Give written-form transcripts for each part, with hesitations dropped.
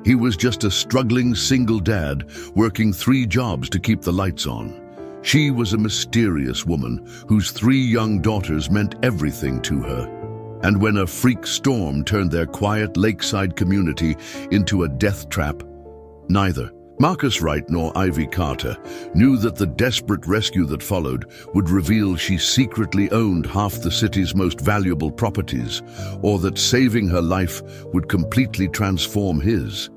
He was just a struggling single dad working 3 jobs to keep the lights on. She was a mysterious woman whose 3 young daughters meant everything to her. And when a freak storm turned their quiet lakeside community into a death trap, neither Marcus Wright nor Ivy Carter knew that the desperate rescue that followed would reveal she secretly owned half the city's most valuable properties, or that saving her life would completely transform his.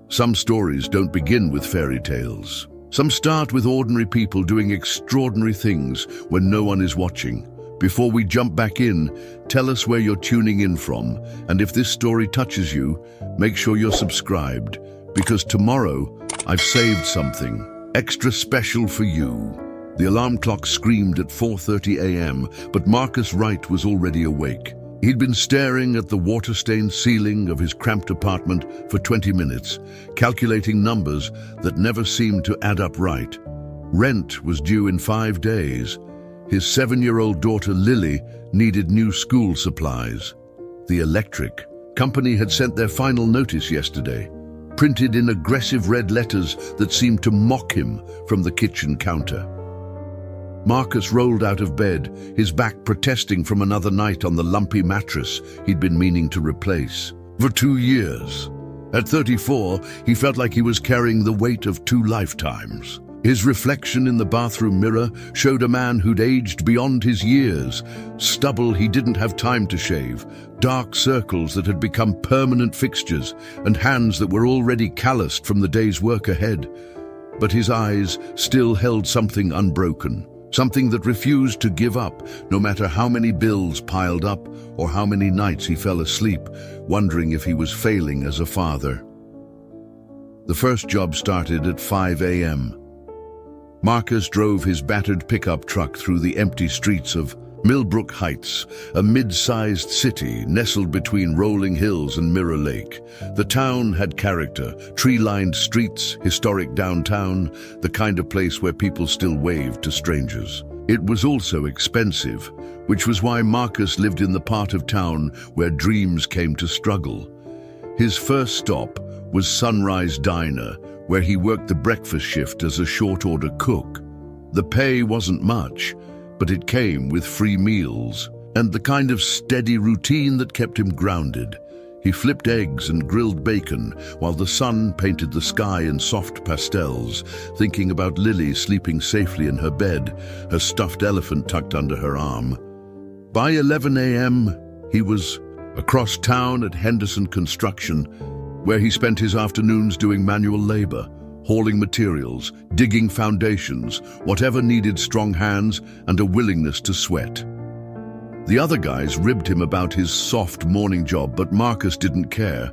Some stories don't begin with fairy tales. Some start with ordinary people doing extraordinary things when no one is watching. Before we jump back in, tell us where you're tuning in from, and if this story touches you, make sure you're subscribed, because tomorrow I've saved something extra special for you. The alarm clock screamed at 4:30 a.m., but Marcus Wright was already awake. He'd been staring at the water-stained ceiling of his cramped apartment for 20 minutes, calculating numbers that never seemed to add up right. Rent was due in 5 days. His 7-year-old daughter Lily needed new school supplies. The electric company had sent their final notice yesterday, printed in aggressive red letters that seemed to mock him from the kitchen counter. Marcus rolled out of bed, his back protesting from another night on the lumpy mattress he'd been meaning to replace. For 2 years. At 34, he felt like he was carrying the weight of 2 lifetimes. His reflection in the bathroom mirror showed a man who'd aged beyond his years, stubble he didn't have time to shave, dark circles that had become permanent fixtures, and hands that were already calloused from the day's work ahead. But his eyes still held something unbroken, something that refused to give up, no matter how many bills piled up or how many nights he fell asleep, wondering if he was failing as a father. The first job started at 5 a.m. Marcus drove his battered pickup truck through the empty streets of Millbrook Heights, a mid-sized city nestled between rolling hills and Mirror Lake. The town had character, tree-lined streets, historic downtown, the kind of place where people still waved to strangers. It was also expensive, which was why Marcus lived in the part of town where dreams came to struggle. His first stop was Sunrise Diner, where he worked the breakfast shift as a short-order cook. The pay wasn't much, but it came with free meals and the kind of steady routine that kept him grounded. He flipped eggs and grilled bacon while the sun painted the sky in soft pastels, thinking about Lily sleeping safely in her bed, her stuffed elephant tucked under her arm. By 11 a.m., he was across town at Henderson Construction, where he spent his afternoons doing manual labor, hauling materials, digging foundations, whatever needed strong hands and a willingness to sweat. The other guys ribbed him about his soft morning job, but Marcus didn't care.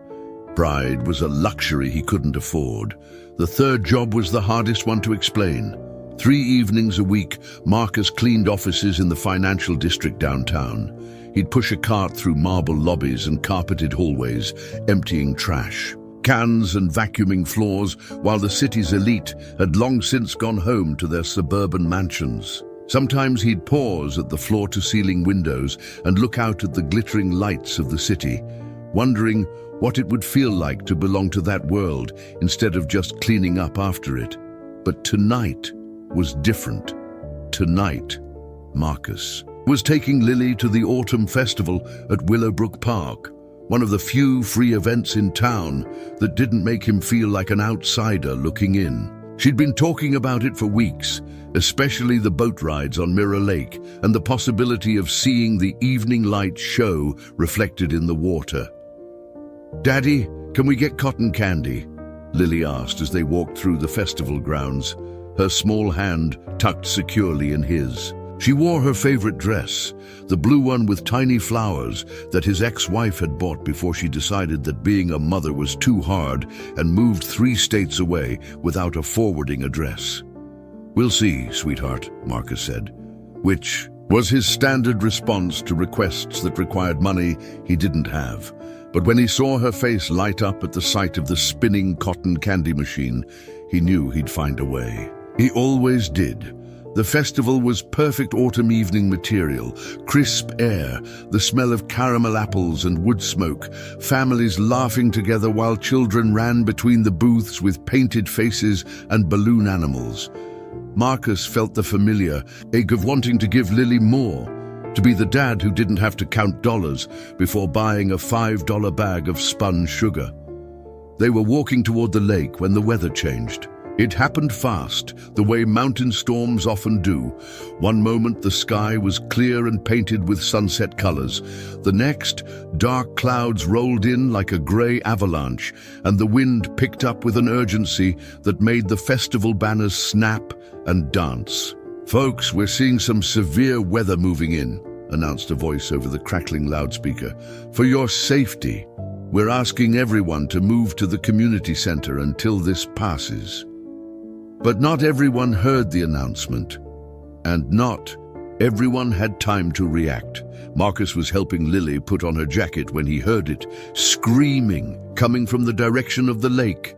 Pride was a luxury he couldn't afford. The third job was the hardest one to explain. 3 evenings a week, Marcus cleaned offices in the financial district downtown. He'd push a cart through marble lobbies and carpeted hallways, emptying trash, cans and vacuuming floors, while the city's elite had long since gone home to their suburban mansions. Sometimes he'd pause at the floor-to-ceiling windows and look out at the glittering lights of the city, wondering what it would feel like to belong to that world instead of just cleaning up after it. But tonight was different. Tonight, Marcus was taking Lily to the Autumn Festival at Willowbrook Park, one of the few free events in town that didn't make him feel like an outsider looking in. She'd been talking about it for weeks, especially the boat rides on Mirror Lake and the possibility of seeing the evening light show reflected in the water. "Daddy, can we get cotton candy?" Lily asked as they walked through the festival grounds, her small hand tucked securely in his. She wore her favorite dress, the blue one with tiny flowers that his ex-wife had bought before she decided that being a mother was too hard and moved 3 states away without a forwarding address. "We'll see, sweetheart," Marcus said, which was his standard response to requests that required money he didn't have. But when he saw her face light up at the sight of the spinning cotton candy machine, he knew he'd find a way. He always did. The festival was perfect autumn evening material, crisp air, the smell of caramel apples and wood smoke, families laughing together while children ran between the booths with painted faces and balloon animals. Marcus felt the familiar ache of wanting to give Lily more, to be the dad who didn't have to count dollars before buying a $5 bag of spun sugar. They were walking toward the lake when the weather changed. It happened fast, the way mountain storms often do. One moment the sky was clear and painted with sunset colors. The next, dark clouds rolled in like a gray avalanche, and the wind picked up with an urgency that made the festival banners snap and dance. "Folks, we're seeing some severe weather moving in," announced a voice over the crackling loudspeaker. "For your safety, we're asking everyone to move to the community center until this passes." But not everyone heard the announcement, and not everyone had time to react. Marcus was helping Lily put on her jacket when he heard it, screaming, coming from the direction of the lake.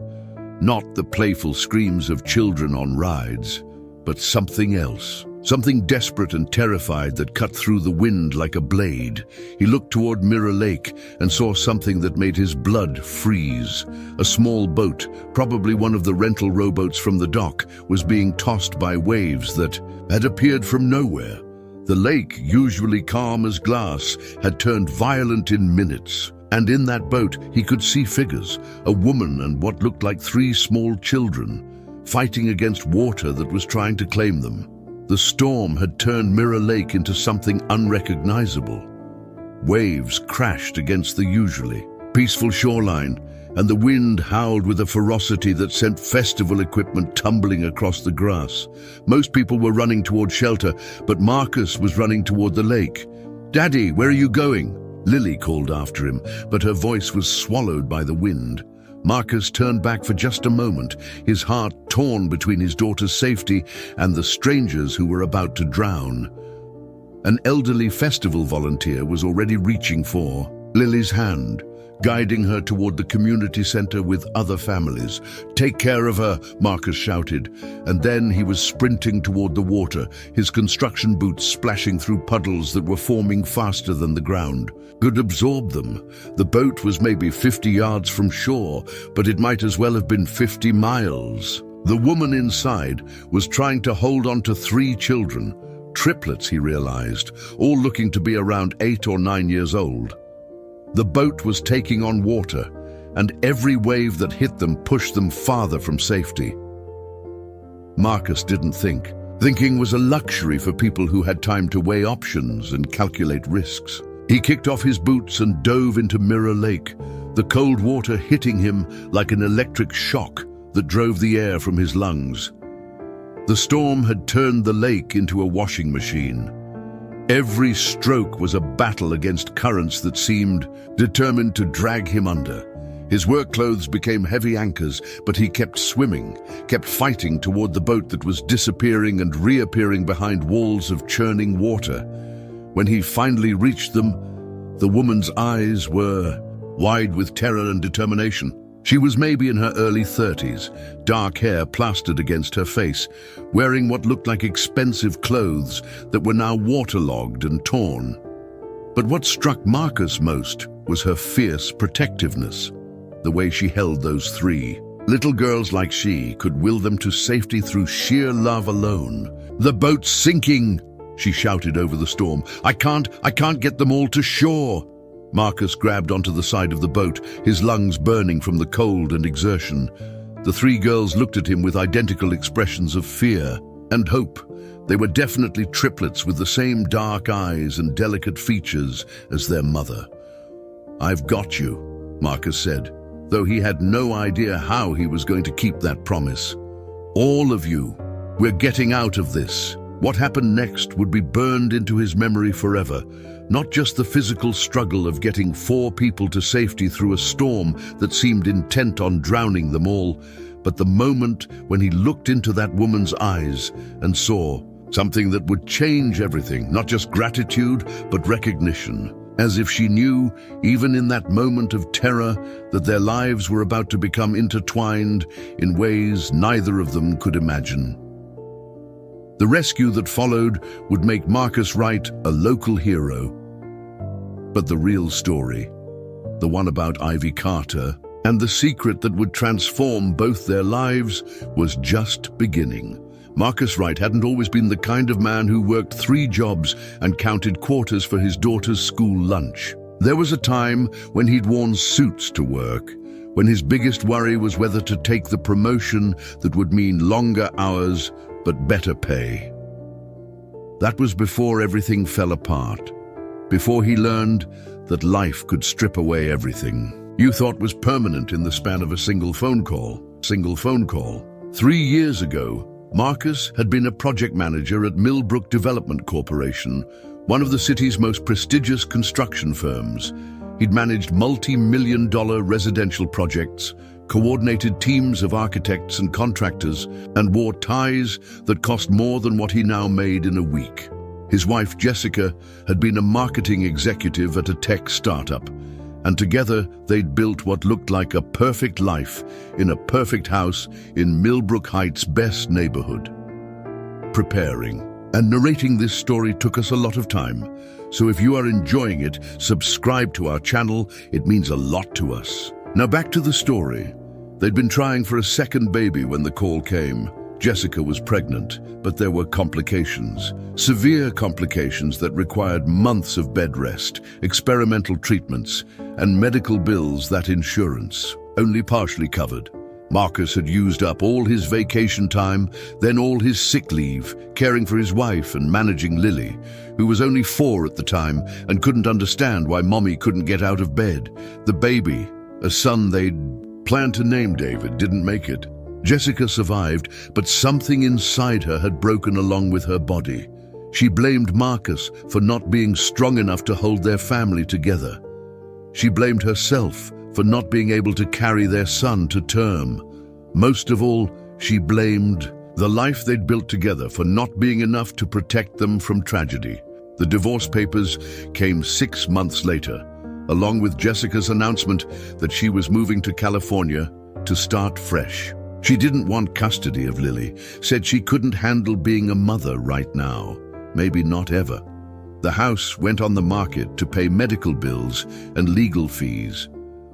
Not the playful screams of children on rides, but something else. Something desperate and terrified that cut through the wind like a blade. He looked toward Mirror Lake and saw something that made his blood freeze. A small boat, probably one of the rental rowboats from the dock, was being tossed by waves that had appeared from nowhere. The lake, usually calm as glass, had turned violent in minutes. And in that boat, he could see figures, a woman and what looked like 3 small children, fighting against water that was trying to claim them. The storm had turned Mirror Lake into something unrecognizable. Waves crashed against the usually peaceful shoreline, and the wind howled with a ferocity that sent festival equipment tumbling across the grass. Most people were running toward shelter, but Marcus was running toward the lake. "Daddy, where are you going?" Lily called after him, but her voice was swallowed by the wind. Marcus turned back for just a moment, his heart torn between his daughter's safety and the strangers who were about to drown. An elderly festival volunteer was already reaching for Lily's hand, guiding her toward the community center with other families. "Take care of her," Marcus shouted, and then he was sprinting toward the water, his construction boots splashing through puddles that were forming faster than the ground could absorb them. The boat was maybe 50 yards from shore, but it might as well have been 50 miles. The woman inside was trying to hold on to 3 children, triplets, he realized, all looking to be around 8 or 9 years old. The boat was taking on water, and every wave that hit them pushed them farther from safety. Marcus didn't think. Thinking was a luxury for people who had time to weigh options and calculate risks. He kicked off his boots and dove into Mirror Lake, the cold water hitting him like an electric shock that drove the air from his lungs. The storm had turned the lake into a washing machine. Every stroke was a battle against currents that seemed determined to drag him under. His work clothes became heavy anchors, but he kept swimming, kept fighting toward the boat that was disappearing and reappearing behind walls of churning water. When he finally reached them, the woman's eyes were wide with terror and determination. She was maybe in her early 30s, dark hair plastered against her face, wearing what looked like expensive clothes that were now waterlogged and torn. But what struck Marcus most was her fierce protectiveness, the way she held those 3. Little girls like she could will them to safety through sheer love alone. "The boat's sinking!" she shouted over the storm. I can't get them all to shore." Marcus grabbed onto the side of the boat, his lungs burning from the cold and exertion. The 3 girls looked at him with identical expressions of fear and hope. They were definitely triplets with the same dark eyes and delicate features as their mother. "I've got you," Marcus said, though he had no idea how he was going to keep that promise. "All of you, we're getting out of this." What happened next would be burned into his memory forever, not just the physical struggle of getting 4 people to safety through a storm that seemed intent on drowning them all, but the moment when he looked into that woman's eyes and saw something that would change everything, not just gratitude, but recognition, as if she knew, even in that moment of terror, that their lives were about to become intertwined in ways neither of them could imagine. The rescue that followed would make Marcus Wright a local hero. But the real story, the one about Ivy Carter, and the secret that would transform both their lives, was just beginning. Marcus Wright hadn't always been the kind of man who worked 3 jobs and counted quarters for his daughter's school lunch. There was a time when he'd worn suits to work, when his biggest worry was whether to take the promotion that would mean longer hours but better pay. That was before everything fell apart, before he learned that life could strip away everything you thought was permanent in the span of a single phone call. 3 years ago, Marcus had been a project manager at Millbrook Development Corporation, one of the city's most prestigious construction firms. He'd managed multi-million-dollar residential projects, coordinated teams of architects and contractors, and wore ties that cost more than what he now made in a week. His wife, Jessica, had been a marketing executive at a tech startup, and together they'd built what looked like a perfect life in a perfect house in Millbrook Heights' best neighborhood. Preparing and narrating this story took us a lot of time, so if you are enjoying it, subscribe to our channel. It means a lot to us. Now back to the story. They'd been trying for a second baby when the call came. Jessica was pregnant, but there were complications. Severe complications that required months of bed rest, experimental treatments, and medical bills that insurance only partially covered. Marcus had used up all his vacation time, then all his sick leave, caring for his wife and managing Lily, who was only 4 at the time and couldn't understand why Mommy couldn't get out of bed. The baby, a son they'd planned to name David, didn't make it. Jessica survived, but something inside her had broken along with her body. She blamed Marcus for not being strong enough to hold their family together. She blamed herself for not being able to carry their son to term. Most of all, she blamed the life they'd built together for not being enough to protect them from tragedy. The divorce papers came 6 months later, along with Jessica's announcement that she was moving to California to start fresh. She didn't want custody of Lily, said she couldn't handle being a mother right now, maybe not ever. The house went on the market to pay medical bills and legal fees.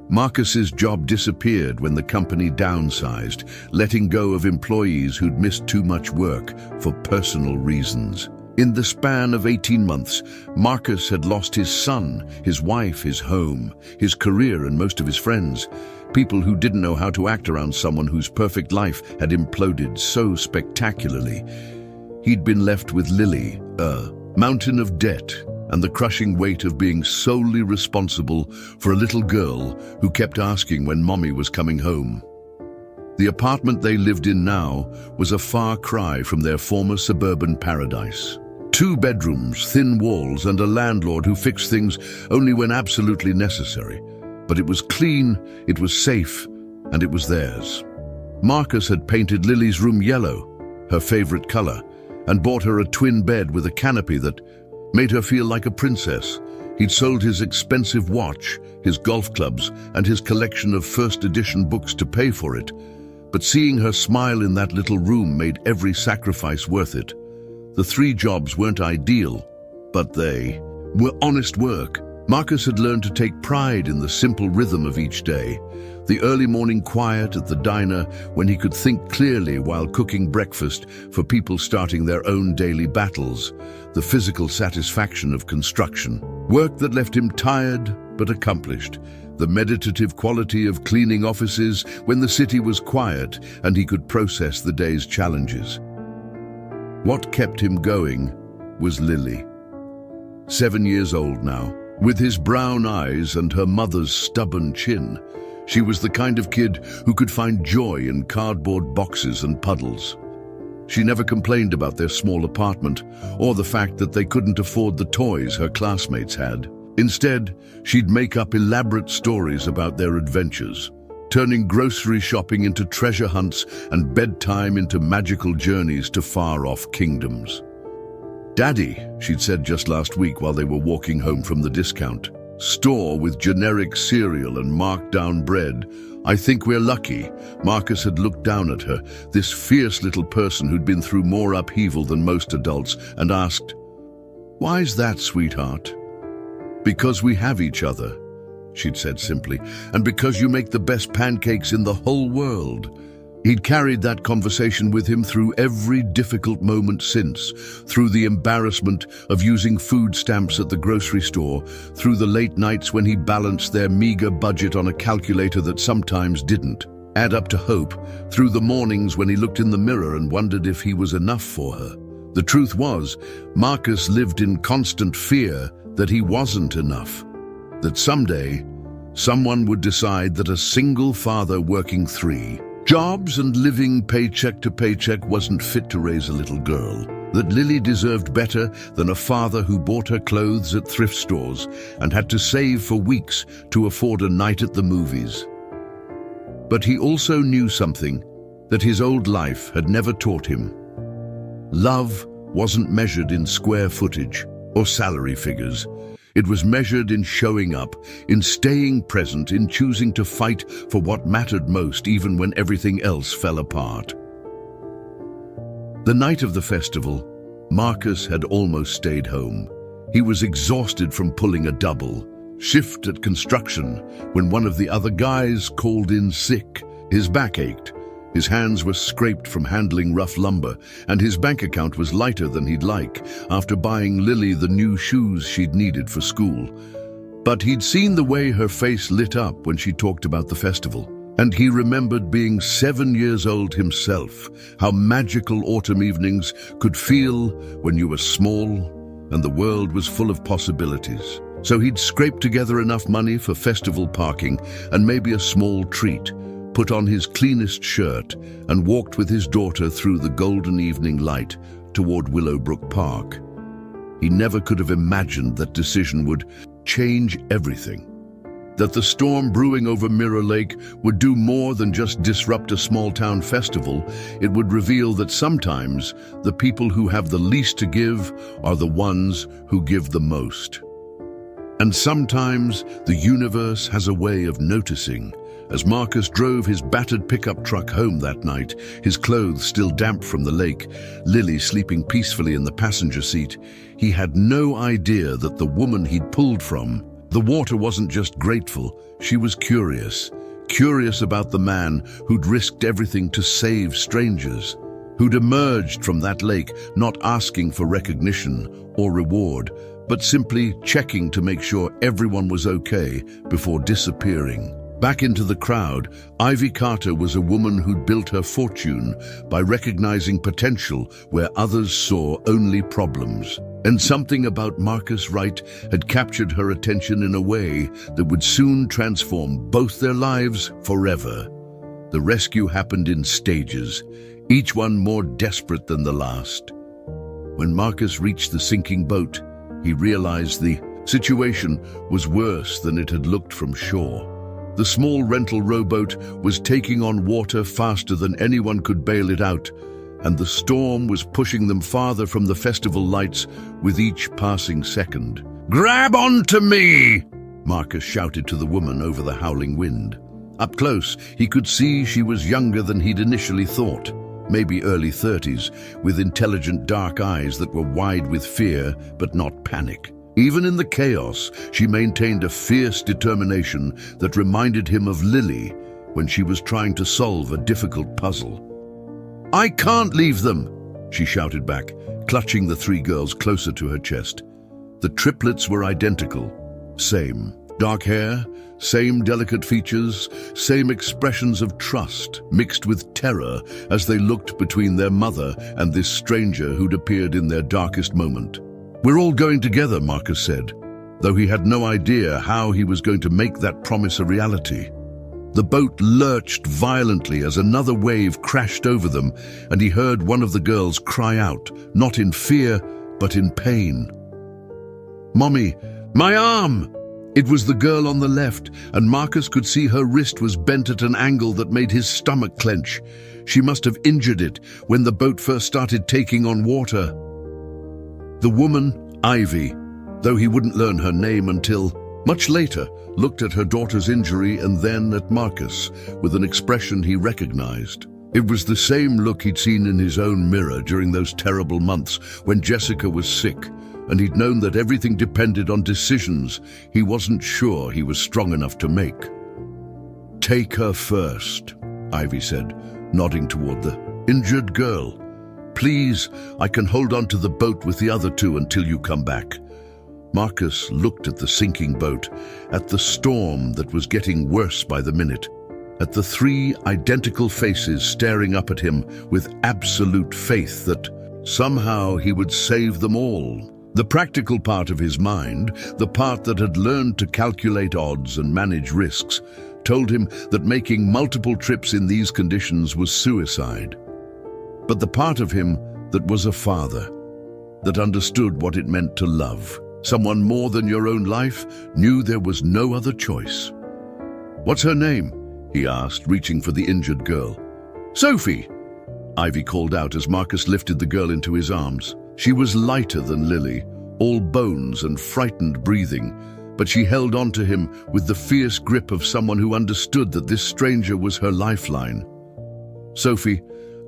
Marcus's job disappeared when the company downsized, letting go of employees who'd missed too much work for personal reasons. In the span of 18 months, Marcus had lost his son, his wife, his home, his career, and most of his friends. People who didn't know how to act around someone whose perfect life had imploded so spectacularly. He'd been left with Lily, a mountain of debt, and the crushing weight of being solely responsible for a little girl who kept asking when Mommy was coming home. The apartment they lived in now was a far cry from their former suburban paradise. 2 bedrooms, thin walls, and a landlord who fixed things only when absolutely necessary. But it was clean, it was safe, and it was theirs. Marcus had painted Lily's room yellow, her favorite color, and bought her a twin bed with a canopy that made her feel like a princess. He'd sold his expensive watch, his golf clubs, and his collection of first edition books to pay for it. But seeing her smile in that little room made every sacrifice worth it. The 3 jobs weren't ideal, but they were honest work. Marcus had learned to take pride in the simple rhythm of each day. The early morning quiet at the diner when he could think clearly while cooking breakfast for people starting their own daily battles. The physical satisfaction of construction. Work that left him tired but accomplished. The meditative quality of cleaning offices when the city was quiet and he could process the day's challenges. What kept him going was Lily. 7 years old now. With his brown eyes and her mother's stubborn chin, she was the kind of kid who could find joy in cardboard boxes and puddles. She never complained about their small apartment or the fact that they couldn't afford the toys her classmates had. Instead, she'd make up elaborate stories about their adventures, turning grocery shopping into treasure hunts and bedtime into magical journeys to far-off kingdoms. "Daddy," she'd said just last week while they were walking home from the discount, store with generic cereal and marked-down bread. "I think we're lucky." Marcus had looked down at her, this fierce little person who'd been through more upheaval than most adults, and asked, "Why's that, sweetheart?" "Because we have each other," she'd said simply, "and because you make the best pancakes in the whole world." He'd carried that conversation with him through every difficult moment since, through the embarrassment of using food stamps at the grocery store, through the late nights when he balanced their meager budget on a calculator that sometimes didn't add up to hope, through the mornings when he looked in the mirror and wondered if he was enough for her. The truth was, Marcus lived in constant fear that he wasn't enough, that someday someone would decide that a single father working 3 jobs and living paycheck to paycheck wasn't fit to raise a little girl, that Lily deserved better than a father who bought her clothes at thrift stores and had to save for weeks to afford a night at the movies. But he also knew something that his old life had never taught him. Love wasn't measured in square footage or salary figures. It was measured in showing up, in staying present, in choosing to fight for what mattered most, even when everything else fell apart. The night of the festival, Marcus had almost stayed home. He was exhausted from pulling a double shift at construction when one of the other guys called in sick. His back ached. His hands were scraped from handling rough lumber, and his bank account was lighter than he'd like after buying Lily the new shoes she'd needed for school. But he'd seen the way her face lit up when she talked about the festival, and he remembered being 7 years old himself, how magical autumn evenings could feel when you were small and the world was full of possibilities. So he'd scraped together enough money for festival parking and maybe a small treat, put on his cleanest shirt, and walked with his daughter through the golden evening light toward Willowbrook Park. He never could have imagined that decision would change everything. That the storm brewing over Mirror Lake would do more than just disrupt a small-town festival. It would reveal that sometimes the people who have the least to give are the ones who give the most. And sometimes the universe has a way of noticing. As Marcus drove his battered pickup truck home that night, his clothes still damp from the lake, Lily sleeping peacefully in the passenger seat, he had no idea that the woman he'd pulled from, the water wasn't just grateful, she was curious. Curious about the man who'd risked everything to save strangers, who'd emerged from that lake not asking for recognition or reward, but simply checking to make sure everyone was okay before disappearing. Back into the crowd, Ivy Carter was a woman who'd built her fortune by recognizing potential where others saw only problems. And something about Marcus Wright had captured her attention in a way that would soon transform both their lives forever. The rescue happened in stages, each one more desperate than the last. When Marcus reached the sinking boat, he realized the situation was worse than it had looked from shore. The small rental rowboat was taking on water faster than anyone could bail it out, and the storm was pushing them farther from the festival lights with each passing second. "Grab onto me!" Marcus shouted to the woman over the howling wind. Up close, he could see she was younger than he'd initially thought, maybe early 30s, with intelligent dark eyes that were wide with fear but not panic. Even in the chaos, she maintained a fierce determination that reminded him of Lily when she was trying to solve a difficult puzzle. "I can't leave them," she shouted back, clutching the 3 girls closer to her chest. The triplets were identical. Same dark hair, same delicate features, same expressions of trust mixed with terror as they looked between their mother and this stranger who'd appeared in their darkest moment. "We're all going together," Marcus said, though he had no idea how he was going to make that promise a reality. The boat lurched violently as another wave crashed over them, and he heard one of the girls cry out, not in fear, but in pain. "Mommy, my arm!" It was the girl on the left, and Marcus could see her wrist was bent at an angle that made his stomach clench. She must have injured it when the boat first started taking on water. The woman, Ivy, though he wouldn't learn her name until Much later, looked at her daughter's injury and then at Marcus with an expression he recognized. It was the same look he'd seen in his own mirror during those terrible months when Jessica was sick, and he'd known that everything depended on decisions he wasn't sure he was strong enough to make. "Take her first," Ivy said, nodding toward the injured girl. "Please, I can hold on to the boat with the other two until you come back." Marcus looked at the sinking boat, at the storm that was getting worse by the minute, at the three identical faces staring up at him with absolute faith that somehow he would save them all. The practical part of his mind, the part that had learned to calculate odds and manage risks, told him that making multiple trips in these conditions was suicide. But the part of him that was a father, that understood what it meant to love someone more than your own life, knew there was no other choice. "What's her name?" he asked, reaching for the injured girl. "Sophie!" Ivy called out as Marcus lifted the girl into his arms. She was lighter than Lily, all bones and frightened breathing, but she held on to him with the fierce grip of someone who understood that this stranger was her lifeline. "Sophie,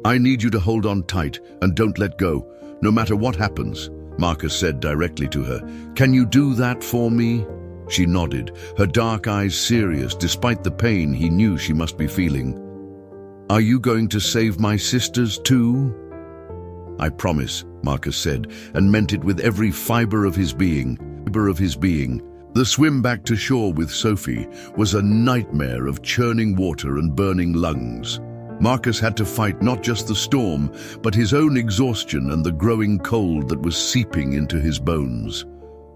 I need you to hold on tight and don't let go, no matter what happens," Marcus said directly to her. "Can you do that for me?" She nodded, her dark eyes serious despite the pain he knew she must be feeling. "Are you going to save my sisters too?" "I promise," Marcus said, and meant it with every fiber of his being. The swim back to shore with Sophie was a nightmare of churning water and burning lungs. Marcus had to fight not just the storm, but his own exhaustion and the growing cold that was seeping into his bones.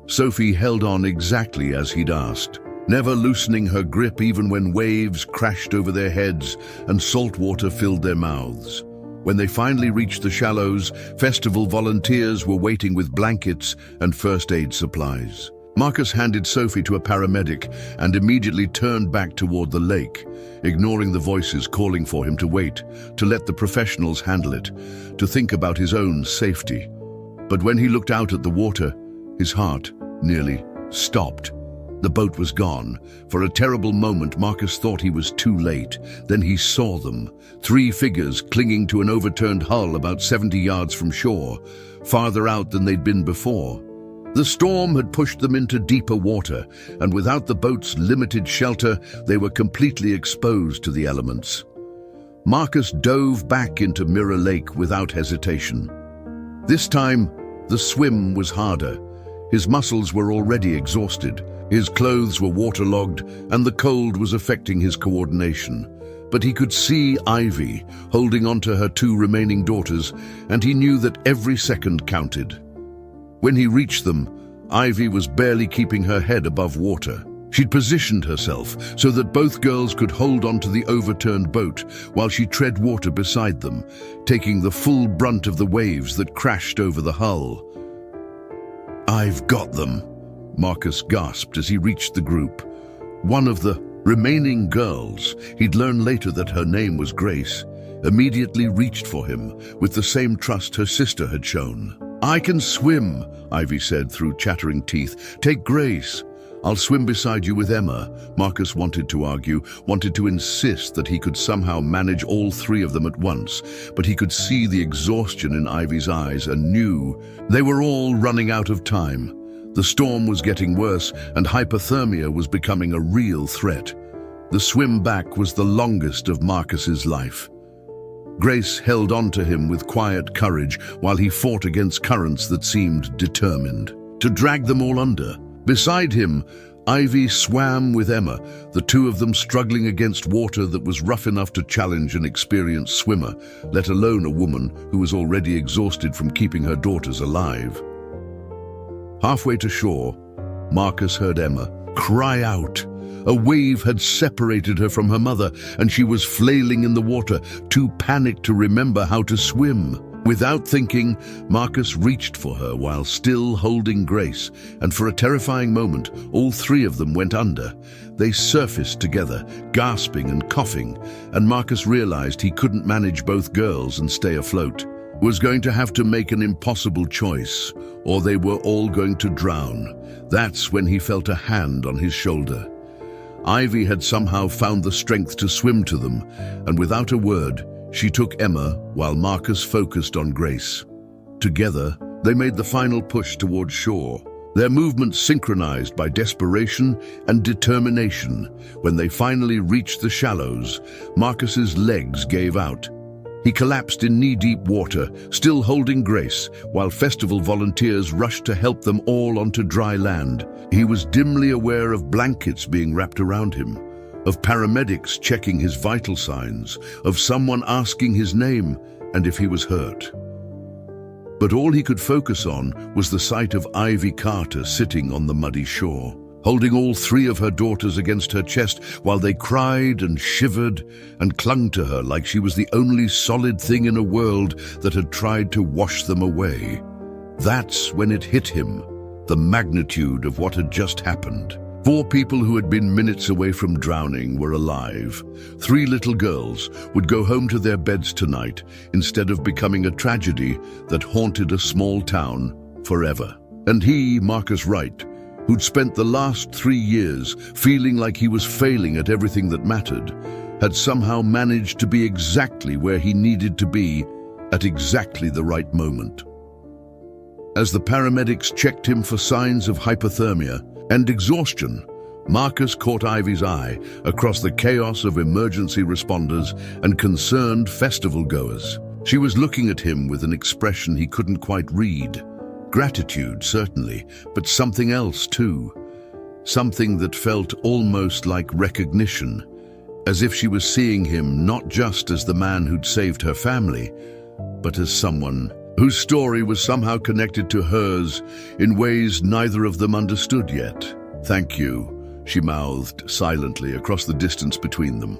Sophie held on exactly as he'd asked, never loosening her grip even when waves crashed over their heads and salt water filled their mouths. When they finally reached the shallows, festival volunteers were waiting with blankets and first aid supplies. Marcus handed Sophie to a paramedic and immediately turned back toward the lake, ignoring the voices calling for him to wait, to let the professionals handle it, to think about his own safety. But when he looked out at the water, his heart nearly stopped. The boat was gone. For a terrible moment, Marcus thought he was too late. Then he saw them, three figures clinging to an overturned hull about 70 yards from shore, farther out than they'd been before. The storm had pushed them into deeper water, and without the boat's limited shelter, they were completely exposed to the elements. Marcus dove back into Mirror Lake without hesitation. This time, the swim was harder. His muscles were already exhausted. His clothes were waterlogged, and the cold was affecting his coordination. But he could see Ivy holding onto her two remaining daughters, and he knew that every second counted. When he reached them, Ivy was barely keeping her head above water. She'd positioned herself so that both girls could hold onto the overturned boat while she tread water beside them, taking the full brunt of the waves that crashed over the hull. "I've got them," Marcus gasped as he reached the group. One of the remaining girls, he'd learn later that her name was Grace, immediately reached for him with the same trust her sister had shown. "I can swim," Ivy said through chattering teeth. "Take Grace. I'll swim beside you with Emma." Marcus wanted to argue, wanted to insist that he could somehow manage all three of them at once, but he could see the exhaustion in Ivy's eyes and knew they were all running out of time. The storm was getting worse, and hypothermia was becoming a real threat. The swim back was the longest of Marcus's life. Grace held on to him with quiet courage while he fought against currents that seemed determined to drag them all under. Beside him, Ivy swam with Emma, the two of them struggling against water that was rough enough to challenge an experienced swimmer, let alone a woman who was already exhausted from keeping her daughters alive. Halfway to shore, Marcus heard Emma cry out. A wave had separated her from her mother, and she was flailing in the water, too panicked to remember how to swim. Without thinking, Marcus reached for her while still holding Grace, and for a terrifying moment, all three of them went under. They surfaced together, gasping and coughing, and Marcus realized he couldn't manage both girls and stay afloat. was going to have to make an impossible choice, or they were all going to drown. That's when he felt a hand on his shoulder. Ivy had somehow found the strength to swim to them, and without a word, she took Emma while Marcus focused on Grace. Together, they made the final push towards shore, their movements synchronized by desperation and determination. When they finally reached the shallows, Marcus's legs gave out. He collapsed in knee-deep water, still holding Grace, while festival volunteers rushed to help them all onto dry land. He was dimly aware of blankets being wrapped around him, of paramedics checking his vital signs, of someone asking his name and if he was hurt. But all he could focus on was the sight of Ivy Carter sitting on the muddy shore, holding all three of her daughters against her chest while they cried and shivered and clung to her like she was the only solid thing in a world that had tried to wash them away. That's when it hit him, the magnitude of what had just happened. 4 people who had been minutes away from drowning were alive. 3 little girls would go home to their beds tonight instead of becoming a tragedy that haunted a small town forever. And he, Marcus Wright, who'd spent the last 3 years feeling like he was failing at everything that mattered, had somehow managed to be exactly where he needed to be at exactly the right moment. As the paramedics checked him for signs of hypothermia and exhaustion, Marcus caught Ivy's eye across the chaos of emergency responders and concerned festival goers. She was looking at him with an expression he couldn't quite read. Gratitude, certainly, but something else too. Something that felt almost like recognition, as if she was seeing him not just as the man who'd saved her family, but as someone whose story was somehow connected to hers in ways neither of them understood yet. "Thank you," she mouthed silently across the distance between them.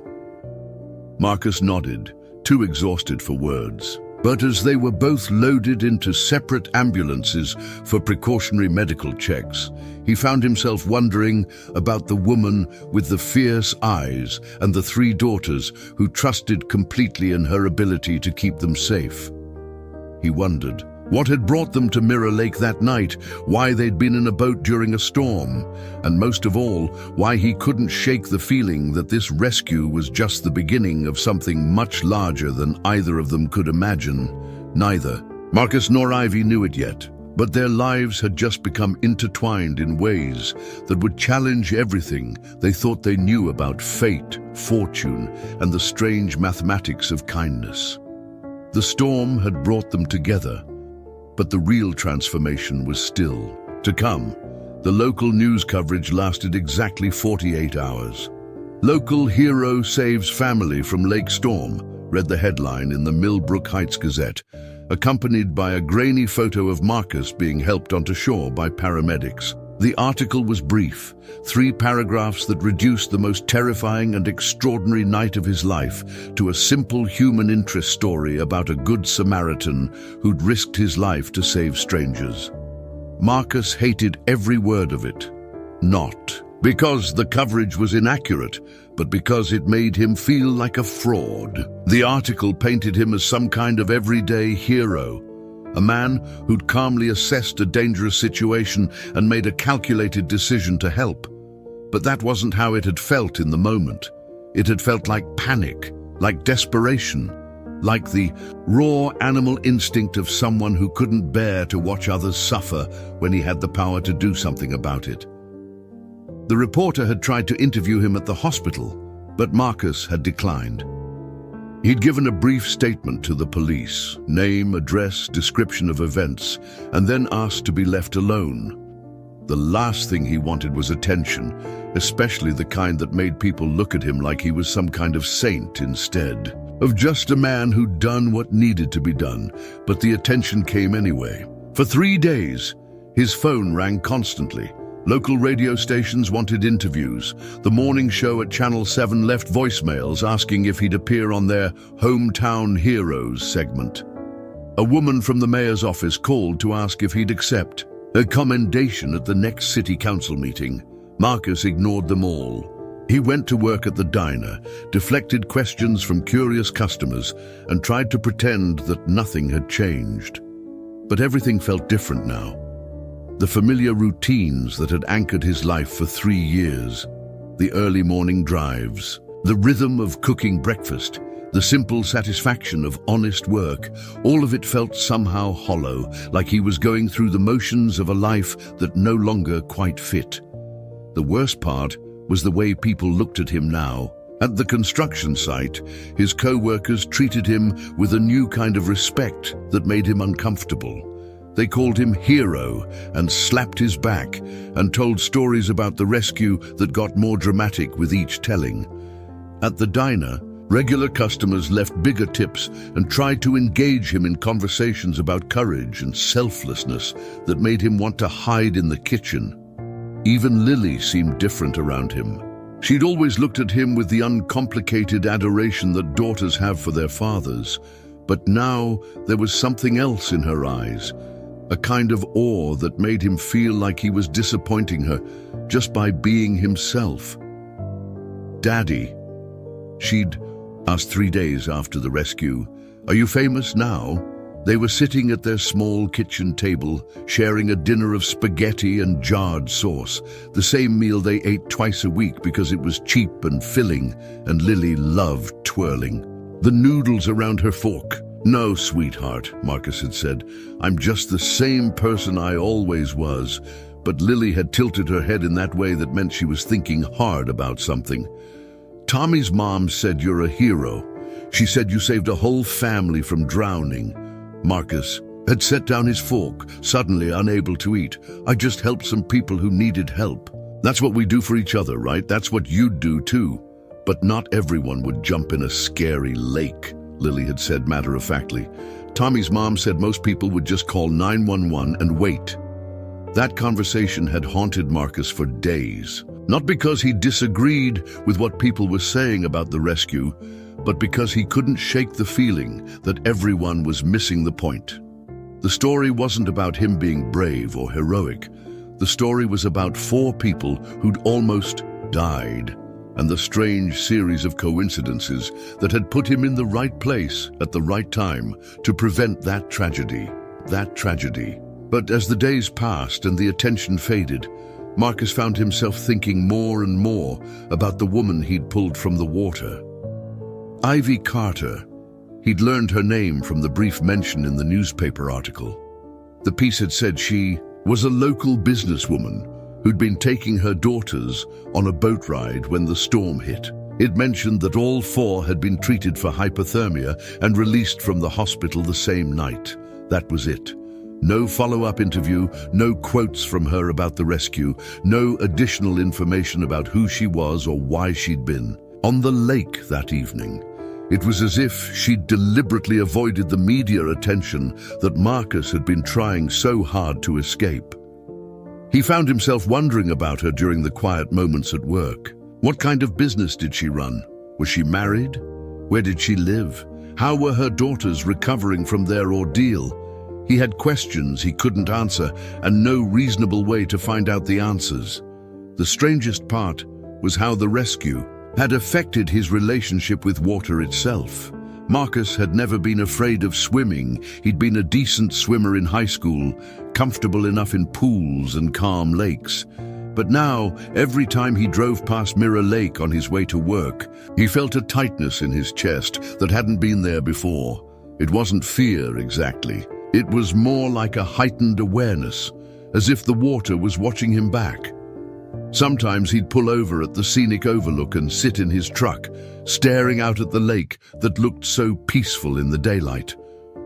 Marcus nodded, too exhausted for words. But as they were both loaded into separate ambulances for precautionary medical checks, he found himself wondering about the woman with the fierce eyes and the 3 daughters who trusted completely in her ability to keep them safe. He wondered what had brought them to Mirror Lake that night, why they'd been in a boat during a storm, and most of all, why he couldn't shake the feeling that this rescue was just the beginning of something much larger than either of them could imagine. Neither Marcus nor Ivy knew it yet, but their lives had just become intertwined in ways that would challenge everything they thought they knew about fate, fortune, and the strange mathematics of kindness. The storm had brought them together, but the real transformation was still to come. The local news coverage lasted exactly 48 hours. "Local hero saves family from lake storm," read the headline in the Millbrook Heights Gazette, accompanied by a grainy photo of Marcus being helped onto shore by paramedics. The article was brief, 3 paragraphs that reduced the most terrifying and extraordinary night of his life to a simple human interest story about a good Samaritan who'd risked his life to save strangers. Marcus hated every word of it, not because the coverage was inaccurate, but because it made him feel like a fraud. The article painted him as some kind of everyday hero, a man who'd calmly assessed a dangerous situation and made a calculated decision to help. But that wasn't how it had felt in the moment. It had felt like panic, like desperation, like the raw animal instinct of someone who couldn't bear to watch others suffer when he had the power to do something about it. The reporter had tried to interview him at the hospital, but Marcus had declined. He'd given a brief statement to the police, name, address, description of events, and then asked to be left alone. The last thing he wanted was attention, especially the kind that made people look at him like he was some kind of saint instead of just a man who'd done what needed to be done. But the attention came anyway. For 3 days, his phone rang constantly. Local radio stations wanted interviews. The morning show at Channel 7 left voicemails asking if he'd appear on their Hometown Heroes segment. A woman from the mayor's office called to ask if he'd accept a commendation at the next city council meeting. Marcus ignored them all. He went to work at the diner, deflected questions from curious customers, and tried to pretend that nothing had changed. But everything felt different now. The familiar routines that had anchored his life for 3 years, the early morning drives, the rhythm of cooking breakfast, the simple satisfaction of honest work, all of it felt somehow hollow, like he was going through the motions of a life that no longer quite fit. The worst part was the way people looked at him now. At the construction site, his co-workers treated him with a new kind of respect that made him uncomfortable. They called him hero and slapped his back and told stories about the rescue that got more dramatic with each telling. At the diner, regular customers left bigger tips and tried to engage him in conversations about courage and selflessness that made him want to hide in the kitchen. Even Lily seemed different around him. She'd always looked at him with the uncomplicated adoration that daughters have for their fathers. But now there was something else in her eyes, a kind of awe that made him feel like he was disappointing her just by being himself. "Daddy," she'd asked 3 days after the rescue, "are you famous now?" They were sitting at their small kitchen table, sharing a dinner of spaghetti and jarred sauce, the same meal they ate twice a week because it was cheap and filling, and Lily loved twirling the noodles around her fork. "No, sweetheart," Marcus had said, "I'm just the same person I always was." But Lily had tilted her head in that way that meant she was thinking hard about something. "Tommy's mom said you're a hero. She said you saved a whole family from drowning." Marcus had set down his fork, suddenly unable to eat. "I just helped some people who needed help." "That's what we do for each other, right? That's what you'd do too." "But not everyone would jump in a scary lake," Lily had said matter-of-factly. "Tommy's mom said most people would just call 911 and wait." That conversation had haunted Marcus for days. Not because he disagreed with what people were saying about the rescue, but because he couldn't shake the feeling that everyone was missing the point. The story wasn't about him being brave or heroic. The story was about 4 people who'd almost died, and the strange series of coincidences that had put him in the right place at the right time to prevent that tragedy. But as the days passed and the attention faded, Marcus found himself thinking more and more about the woman he'd pulled from the water. Ivy Carter. He'd learned her name from the brief mention in the newspaper article. The piece had said she was a local businesswoman who'd been taking her daughters on a boat ride when the storm hit. It mentioned that all 4 had been treated for hypothermia and released from the hospital the same night. That was it. No follow-up interview, no quotes from her about the rescue, no additional information about who she was or why she'd been on the lake that evening. It was as if she'd deliberately avoided the media attention that Marcus had been trying so hard to escape. He found himself wondering about her during the quiet moments at work. What kind of business did she run? Was she married? Where did she live? How were her daughters recovering from their ordeal? He had questions he couldn't answer and no reasonable way to find out the answers. The strangest part was how the rescue had affected his relationship with water itself. Marcus had never been afraid of swimming. He'd been a decent swimmer in high school, comfortable enough in pools and calm lakes. But now, every time he drove past Mirror Lake on his way to work, he felt a tightness in his chest that hadn't been there before. It wasn't fear exactly. It was more like a heightened awareness, as if the water was watching him back. Sometimes he'd pull over at the scenic overlook and sit in his truck, staring out at the lake that looked so peaceful in the daylight,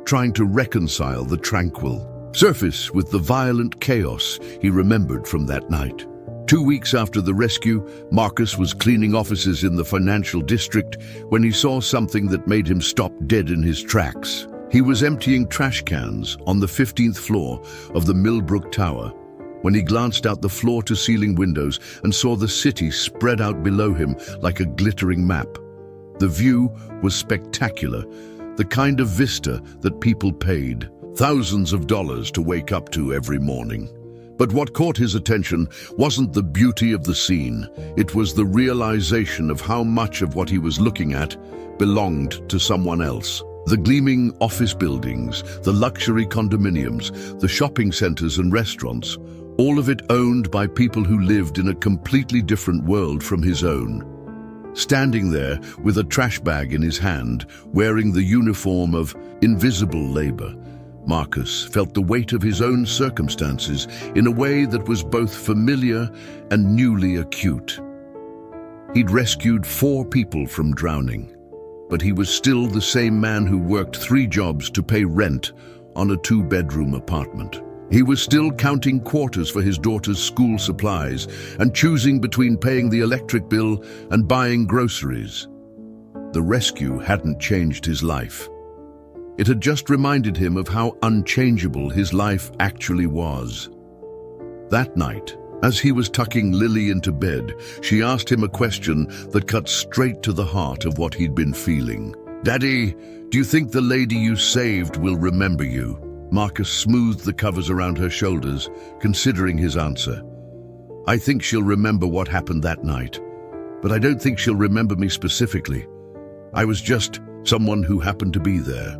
trying to reconcile the tranquil surface with the violent chaos he remembered from that night. 2 weeks after the rescue, Marcus was cleaning offices in the financial district when he saw something that made him stop dead in his tracks. He was emptying trash cans on the 15th floor of the Millbrook Tower when he glanced out the floor-to-ceiling windows and saw the city spread out below him like a glittering map. The view was spectacular, the kind of vista that people paid thousands of dollars to wake up to every morning. But what caught his attention wasn't the beauty of the scene. It was the realization of how much of what he was looking at belonged to someone else. The gleaming office buildings, the luxury condominiums, the shopping centers and restaurants, all of it owned by people who lived in a completely different world from his own. Standing there with a trash bag in his hand, wearing the uniform of invisible labor, Marcus felt the weight of his own circumstances in a way that was both familiar and newly acute. He'd rescued 4 people from drowning, but he was still the same man who worked 3 jobs to pay rent on a 2-bedroom apartment. He was still counting quarters for his daughter's school supplies and choosing between paying the electric bill and buying groceries. The rescue hadn't changed his life. It had just reminded him of how unchangeable his life actually was. That night, as he was tucking Lily into bed, she asked him a question that cut straight to the heart of what he'd been feeling. "Daddy, do you think the lady you saved will remember you?" Marcus smoothed the covers around her shoulders, considering his answer. "I think she'll remember what happened that night, but I don't think she'll remember me specifically. I was just someone who happened to be there."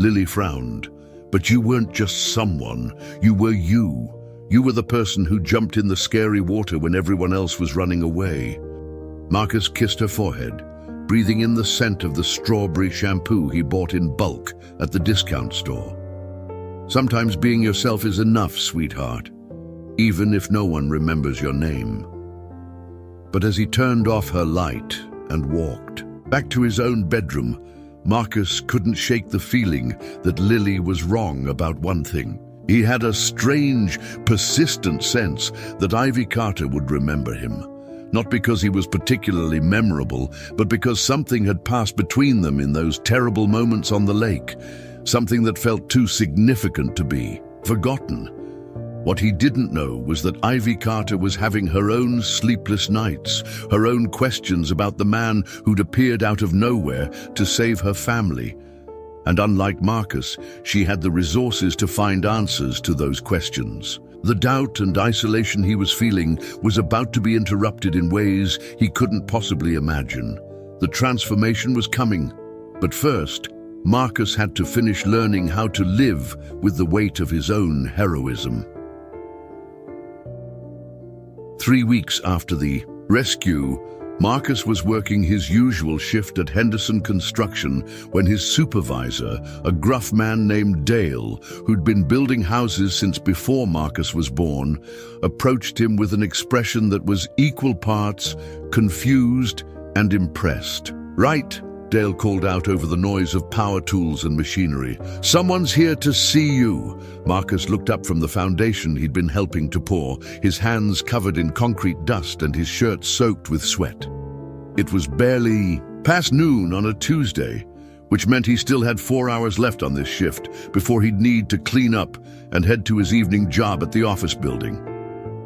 Lily frowned. "But you weren't just someone, you were you. You were the person who jumped in the scary water when everyone else was running away." Marcus kissed her forehead, breathing in the scent of the strawberry shampoo he bought in bulk at the discount store. "Sometimes being yourself is enough, sweetheart, even if no one remembers your name." But as he turned off her light and walked back to his own bedroom, Marcus couldn't shake the feeling that Lily was wrong about one thing. He had a strange, persistent sense that Ivy Carter would remember him. Not because he was particularly memorable, but because something had passed between them in those terrible moments on the lake. Something that felt too significant to be forgotten. What he didn't know was that Ivy Carter was having her own sleepless nights, her own questions about the man who'd appeared out of nowhere to save her family. And unlike Marcus, she had the resources to find answers to those questions. The doubt and isolation he was feeling was about to be interrupted in ways he couldn't possibly imagine. The transformation was coming, but first, Marcus had to finish learning how to live with the weight of his own heroism. 3 weeks after the rescue, Marcus was working his usual shift at Henderson Construction when his supervisor, a gruff man named Dale, who'd been building houses since before Marcus was born, approached him with an expression that was equal parts confused and impressed. "Right," Dale called out over the noise of power tools and machinery. "Someone's here to see you." Marcus looked up from the foundation he'd been helping to pour, his hands covered in concrete dust and his shirt soaked with sweat. It was barely past noon on a Tuesday, which meant he still had 4 hours left on this shift before he'd need to clean up and head to his evening job at the office building.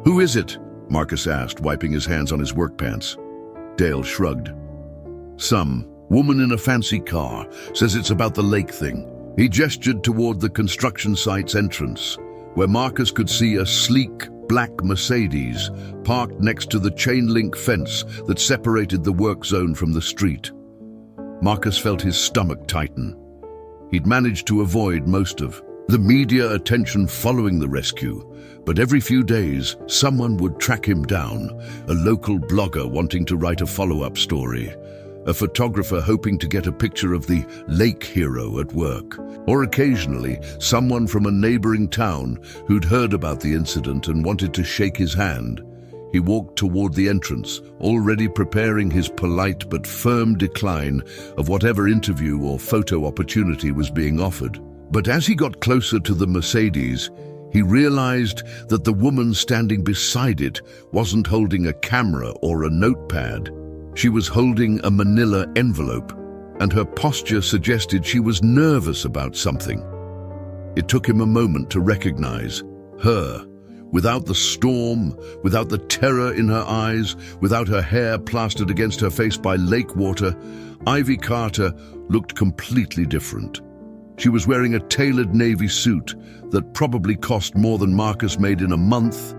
"Who is it?" Marcus asked, wiping his hands on his work pants. Dale shrugged. "Some woman in a fancy car says it's about the lake thing." He gestured toward the construction site's entrance, where Marcus could see a sleek, black Mercedes parked next to the chain-link fence that separated the work zone from the street. Marcus felt his stomach tighten. He'd managed to avoid most of the media attention following the rescue, but every few days someone would track him down, a local blogger wanting to write a follow-up story, a photographer hoping to get a picture of the lake hero at work, or occasionally someone from a neighboring town who'd heard about the incident and wanted to shake his hand. He walked toward the entrance, already preparing his polite but firm decline of whatever interview or photo opportunity was being offered. But as he got closer to the Mercedes, he realized that the woman standing beside it wasn't holding a camera or a notepad. She was holding a manila envelope, and her posture suggested she was nervous about something. It took him a moment to recognize her, without the storm, without the terror in her eyes, without her hair plastered against her face by lake water. Ivy Carter looked completely different. She was wearing a tailored navy suit that probably cost more than Marcus made in a month,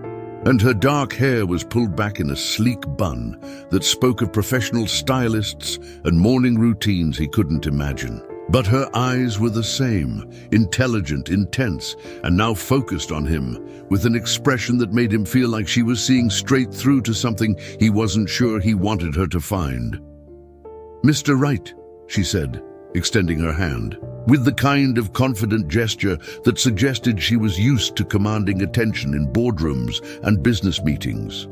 and her dark hair was pulled back in a sleek bun that spoke of professional stylists and morning routines he couldn't imagine. But her eyes were the same, intelligent, intense, and now focused on him, with an expression that made him feel like she was seeing straight through to something he wasn't sure he wanted her to find. "Mr. Wright," she said, extending her hand, with the kind of confident gesture that suggested she was used to commanding attention in boardrooms and business meetings.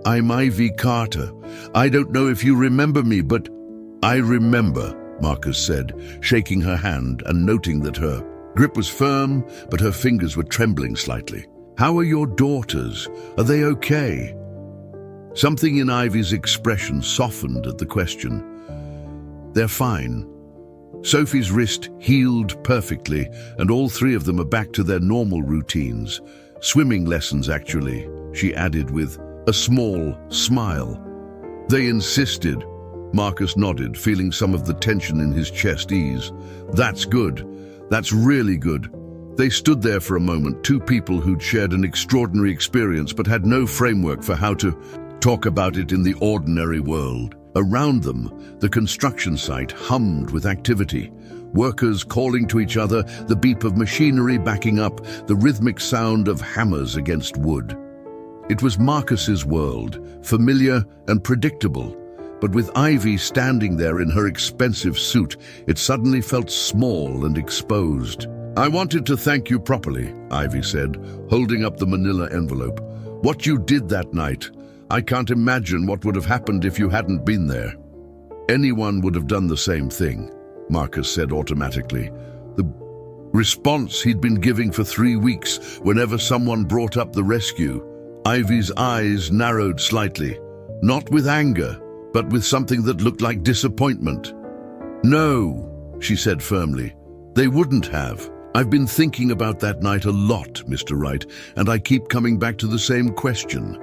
"I'm Ivy Carter. I don't know if you remember me, but—" "I remember," Marcus said, shaking her hand and noting that her grip was firm, but her fingers were trembling slightly. "How are your daughters? Are they okay?" Something in Ivy's expression softened at the question. "They're fine. Sophie's wrist healed perfectly, and all three of them are back to their normal routines. Swimming lessons, actually," she added with a small smile. "They insisted." Marcus nodded, feeling some of the tension in his chest ease. "That's good. That's really good." They stood there for a moment, two people who'd shared an extraordinary experience but had no framework for how to talk about it in the ordinary world. Around them, the construction site hummed with activity. Workers calling to each other, the beep of machinery backing up, the rhythmic sound of hammers against wood. It was Marcus's world, familiar and predictable. But with Ivy standing there in her expensive suit, it suddenly felt small and exposed. "I wanted to thank you properly," Ivy said, holding up the manila envelope. "What you did that night, I can't imagine what would have happened if you hadn't been there." "Anyone would have done the same thing," Marcus said automatically. The response he'd been giving for 3 weeks whenever someone brought up the rescue. Ivy's eyes narrowed slightly, not with anger, but with something that looked like disappointment. "No," she said firmly, "they wouldn't have. I've been thinking about that night a lot, Mr. Wright, and I keep coming back to the same question.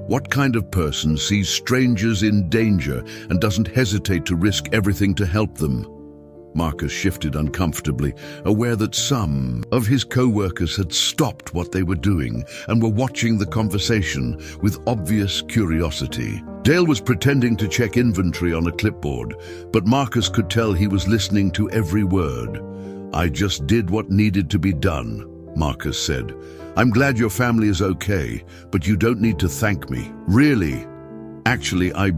What kind of person sees strangers in danger and doesn't hesitate to risk everything to help them?" Marcus shifted uncomfortably, aware that some of his co-workers had stopped what they were doing and were watching the conversation with obvious curiosity. Dale was pretending to check inventory on a clipboard, but Marcus could tell he was listening to every word. "I just did what needed to be done," Marcus said. "I'm glad your family is okay, but you don't need to thank me. Really. Actually, I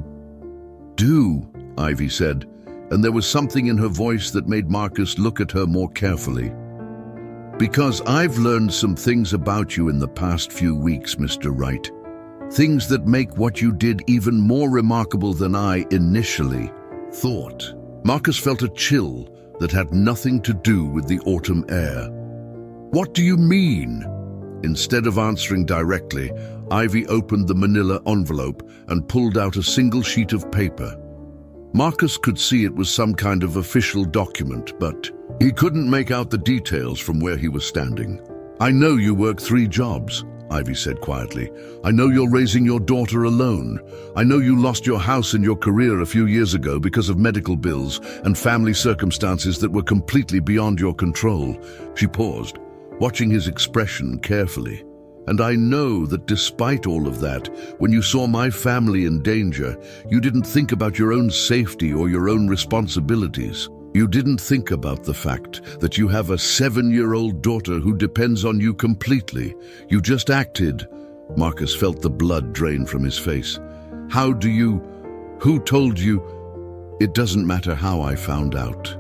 do," Ivy said, and there was something in her voice that made Marcus look at her more carefully. "Because I've learned some things about you in the past few weeks, Mr. Wright. Things that make what you did even more remarkable than I initially thought." Marcus felt a chill that had nothing to do with the autumn air. "What do you mean?" Instead of answering directly, Ivy opened the manila envelope and pulled out a single sheet of paper. Marcus could see it was some kind of official document, but he couldn't make out the details from where he was standing. "I know you work 3 jobs," Ivy said quietly. "I know you're raising your daughter alone. I know you lost your house and your career a few years ago because of medical bills and family circumstances that were completely beyond your control." She paused, watching his expression carefully. "And I know that despite all of that, when you saw my family in danger, you didn't think about your own safety or your own responsibilities. You didn't think about the fact that you have a 7-year-old daughter who depends on you completely. You just acted." Marcus felt the blood drain from his face. Who told you?" "It doesn't matter how I found out,"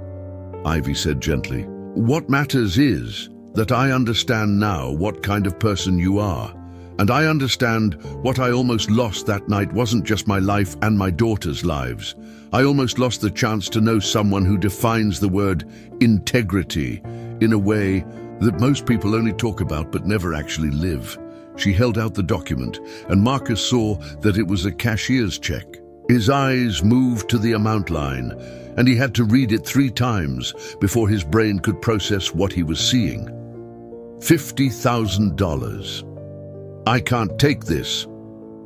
Ivy said gently. "What matters is that I understand now what kind of person you are. And I understand what I almost lost that night wasn't just my life and my daughter's lives. I almost lost the chance to know someone who defines the word integrity in a way that most people only talk about but never actually live." She held out the document, and Marcus saw that it was a cashier's check. His eyes moved to the amount line, and he had to read it 3 times before his brain could process what he was seeing. $50,000. "I can't take this,"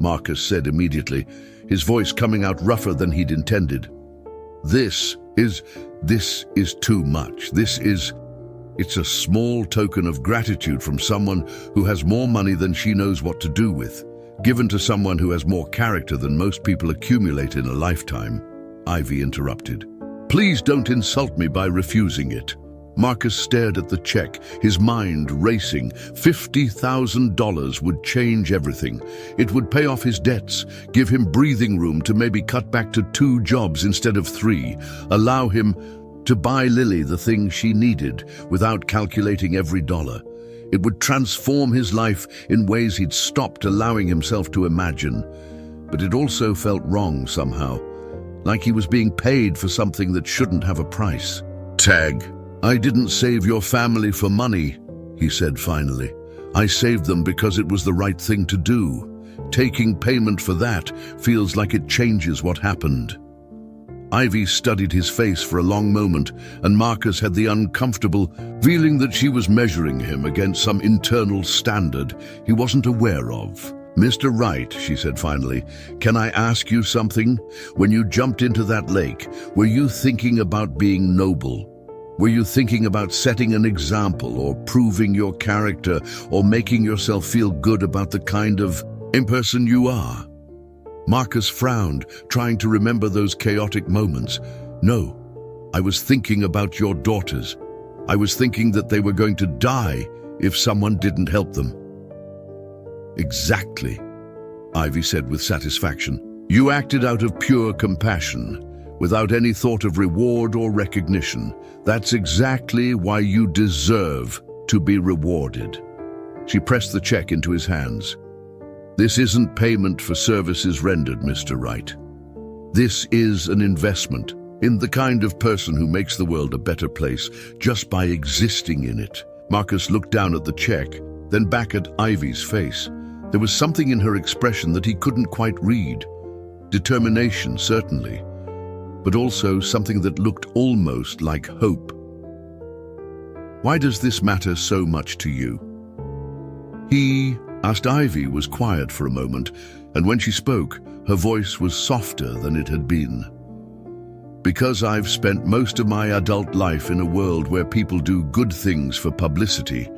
Marcus said immediately, his voice coming out rougher than he'd intended. This is too much. It's a small token of gratitude from someone who has more money than she knows what to do with, given to someone who has more character than most people accumulate in a lifetime. Ivy interrupted. Please don't insult me by refusing it. Marcus stared at the check, his mind racing. $50,000 would change everything. It would pay off his debts, give him breathing room to maybe cut back to 2 jobs instead of 3, allow him to buy Lily the things she needed without calculating every dollar. It would transform his life in ways he'd stopped allowing himself to imagine. But it also felt wrong somehow, like he was being paid for something that shouldn't have a price. Tag. I didn't save your family for money, he said finally. I saved them because it was the right thing to do. Taking payment for that feels like it changes what happened. Ivy studied his face for a long moment, and Marcus had the uncomfortable feeling that she was measuring him against some internal standard he wasn't aware of. Mr. Wright, she said finally, can I ask you something? When you jumped into that lake, were you thinking about being noble? Were you thinking about setting an example or proving your character or making yourself feel good about the kind of person you are? Marcus frowned, trying to remember those chaotic moments. No, I was thinking about your daughters. I was thinking that they were going to die if someone didn't help them. Exactly, Ivy said with satisfaction. You acted out of pure compassion, without any thought of reward or recognition. That's exactly why you deserve to be rewarded. She pressed the check into his hands. This isn't payment for services rendered, Mr. Wright. This is an investment in the kind of person who makes the world a better place just by existing in it. Marcus looked down at the check, then back at Ivy's face. There was something in her expression that he couldn't quite read. Determination, certainly, but also something that looked almost like hope. Why does this matter so much to you? He asked. Ivy was quiet for a moment, and when she spoke, her voice was softer than it had been. Because I've spent most of my adult life in a world where people do good things for publicity,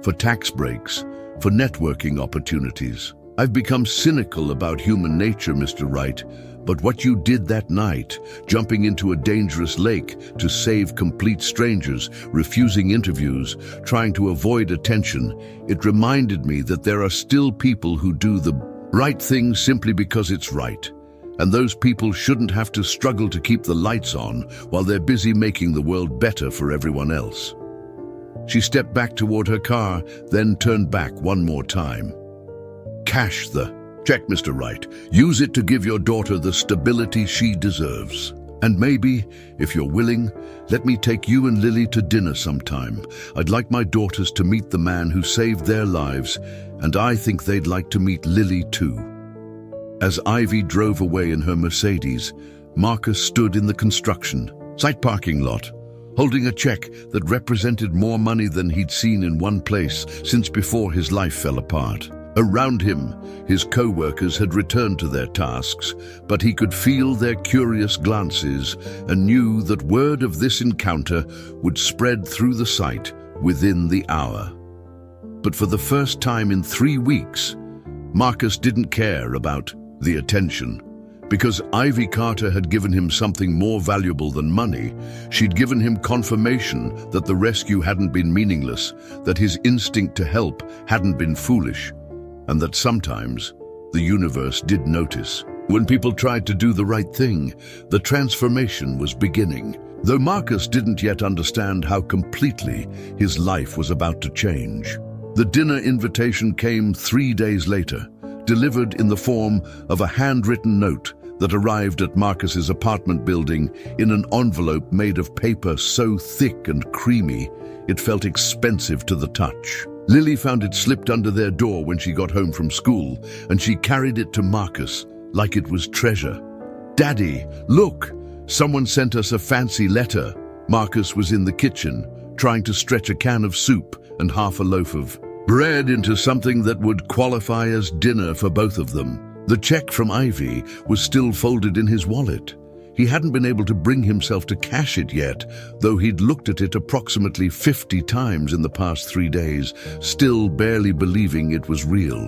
for tax breaks, for networking opportunities. I've become cynical about human nature, Mr. Wright, but what you did that night, jumping into a dangerous lake to save complete strangers, refusing interviews, trying to avoid attention, it reminded me that there are still people who do the right thing simply because it's right. And those people shouldn't have to struggle to keep the lights on while they're busy making the world better for everyone else. She stepped back toward her car, then turned back one more time. Cash the check, Mr. Wright. Use it to give your daughter the stability she deserves. And maybe, if you're willing, let me take you and Lily to dinner sometime. I'd like my daughters to meet the man who saved their lives, and I think they'd like to meet Lily too. As Ivy drove away in her Mercedes, Marcus stood in the construction site parking lot, holding a check that represented more money than he'd seen in one place since before his life fell apart. Around him, his co-workers had returned to their tasks, but he could feel their curious glances and knew that word of this encounter would spread through the site within the hour. But for the first time in 3 weeks, Marcus didn't care about the attention. Because Ivy Carter had given him something more valuable than money, she'd given him confirmation that the rescue hadn't been meaningless, that his instinct to help hadn't been foolish, and that sometimes the universe did notice. When people tried to do the right thing, the transformation was beginning. Though Marcus didn't yet understand how completely his life was about to change. The dinner invitation came 3 days later, delivered in the form of a handwritten note that arrived at Marcus's apartment building in an envelope made of paper so thick and creamy it felt expensive to the touch. Lily found it slipped under their door when she got home from school, and she carried it to Marcus like it was treasure. "Daddy, look! Someone sent us a fancy letter." Marcus was in the kitchen, trying to stretch a can of soup and half a loaf of bread into something that would qualify as dinner for both of them. The check from Ivy was still folded in his wallet. He hadn't been able to bring himself to cash it yet, though he'd looked at it approximately 50 times in the past 3 days, still barely believing it was real.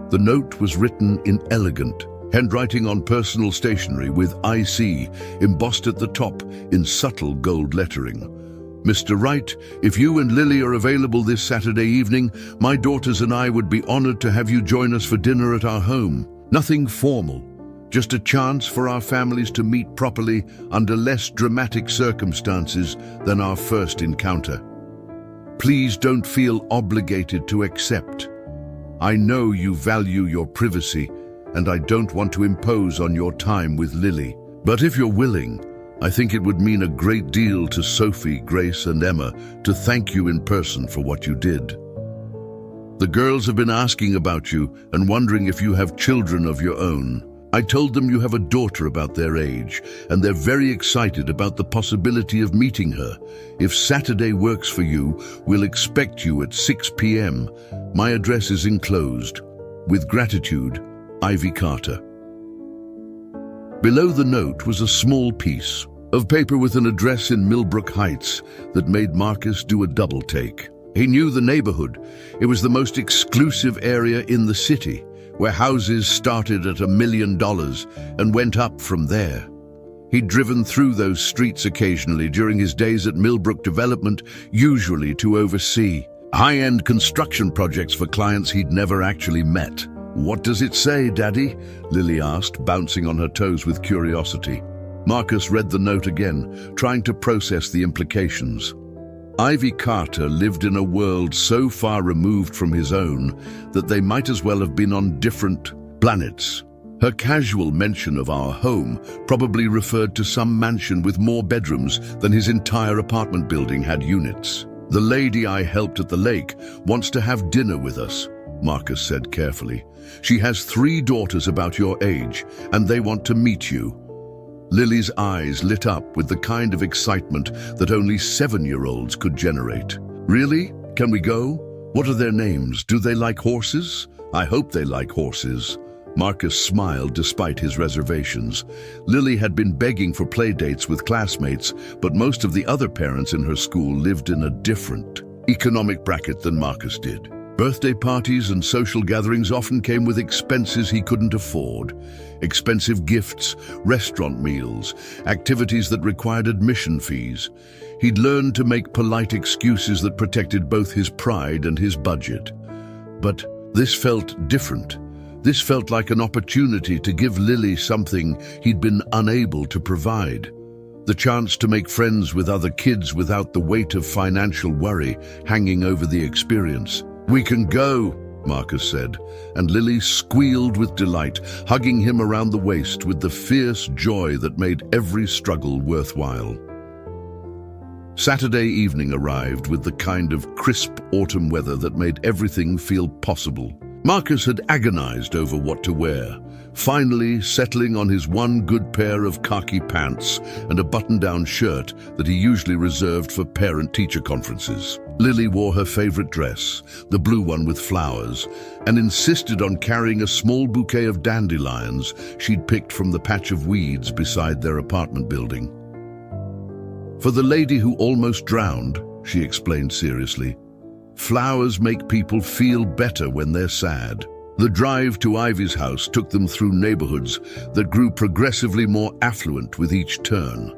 The note was written in elegant handwriting on personal stationery with IC embossed at the top in subtle gold lettering. Mr. Wright, if you and Lily are available this Saturday evening, my daughters and I would be honored to have you join us for dinner at our home. Nothing formal, just a chance for our families to meet properly under less dramatic circumstances than our first encounter. Please don't feel obligated to accept. I know you value your privacy, and I don't want to impose on your time with Lily. But if you're willing, I think it would mean a great deal to Sophie, Grace, and Emma to thank you in person for what you did. The girls have been asking about you and wondering if you have children of your own. I told them you have a daughter about their age, and they're very excited about the possibility of meeting her. If Saturday works for you, we'll expect you at 6 p.m. My address is enclosed. With gratitude, Ivy Carter. Below the note was a small piece of paper with an address in Millbrook Heights that made Marcus do a double take. He knew the neighborhood. It was the most exclusive area in the city, where houses started at $1 million and went up from there. He'd driven through those streets occasionally during his days at Millbrook Development, usually to oversee high-end construction projects for clients he'd never actually met. "What does it say, Daddy?" Lily asked, bouncing on her toes with curiosity. Marcus read the note again, trying to process the implications. Ivy Carter lived in a world so far removed from his own that they might as well have been on different planets. Her casual mention of our home probably referred to some mansion with more bedrooms than his entire apartment building had units. "The lady I helped at the lake wants to have dinner with us," Marcus said carefully. "She has 3 daughters about your age, and they want to meet you." Lily's eyes lit up with the kind of excitement that only 7-year-olds could generate. "Really? Can we go? What are their names? Do they like horses?" "I hope they like horses." Marcus smiled despite his reservations. Lily had been begging for play dates with classmates, but most of the other parents in her school lived in a different economic bracket than Marcus did. Birthday parties and social gatherings often came with expenses he couldn't afford. Expensive gifts, restaurant meals, activities that required admission fees. He'd learned to make polite excuses that protected both his pride and his budget. But this felt different. This felt like an opportunity to give Lily something he'd been unable to provide. The chance to make friends with other kids without the weight of financial worry hanging over the experience. "We can go," Marcus said, and Lily squealed with delight, hugging him around the waist with the fierce joy that made every struggle worthwhile. Saturday evening arrived with the kind of crisp autumn weather that made everything feel possible. Marcus had agonized over what to wear, finally settling on his one good pair of khaki pants and a button-down shirt that he usually reserved for parent-teacher conferences. Lily wore her favorite dress, the blue one with flowers, and insisted on carrying a small bouquet of dandelions she'd picked from the patch of weeds beside their apartment building. "For the lady who almost drowned," she explained seriously. "Flowers make people feel better when they're sad." The drive to Ivy's house took them through neighborhoods that grew progressively more affluent with each turn.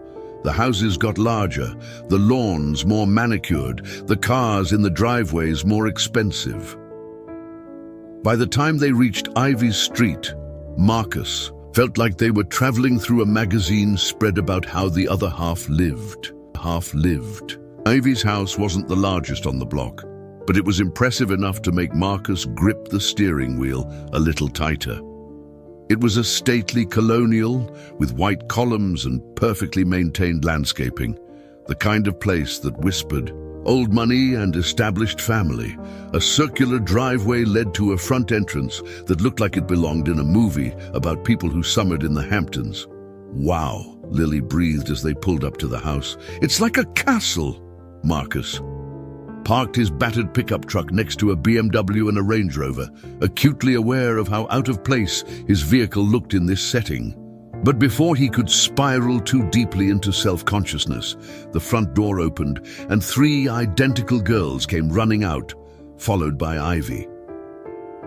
The houses got larger, the lawns more manicured, the cars in the driveways more expensive. By the time they reached Ivy's street, Marcus felt like they were traveling through a magazine spread about how the other half lived. Ivy's house wasn't the largest on the block, but it was impressive enough to make Marcus grip the steering wheel a little tighter. It was a stately colonial with white columns and perfectly maintained landscaping, the kind of place that whispered old money and established family. A circular driveway led to a front entrance that looked like it belonged in a movie about people who summered in the Hamptons. "Wow," Lily breathed as they pulled up to the house. "It's like a castle." Marcus parked his battered pickup truck next to a BMW and a Range Rover, acutely aware of how out of place his vehicle looked in this setting. But before he could spiral too deeply into self-consciousness, the front door opened and 3 identical girls came running out, followed by Ivy.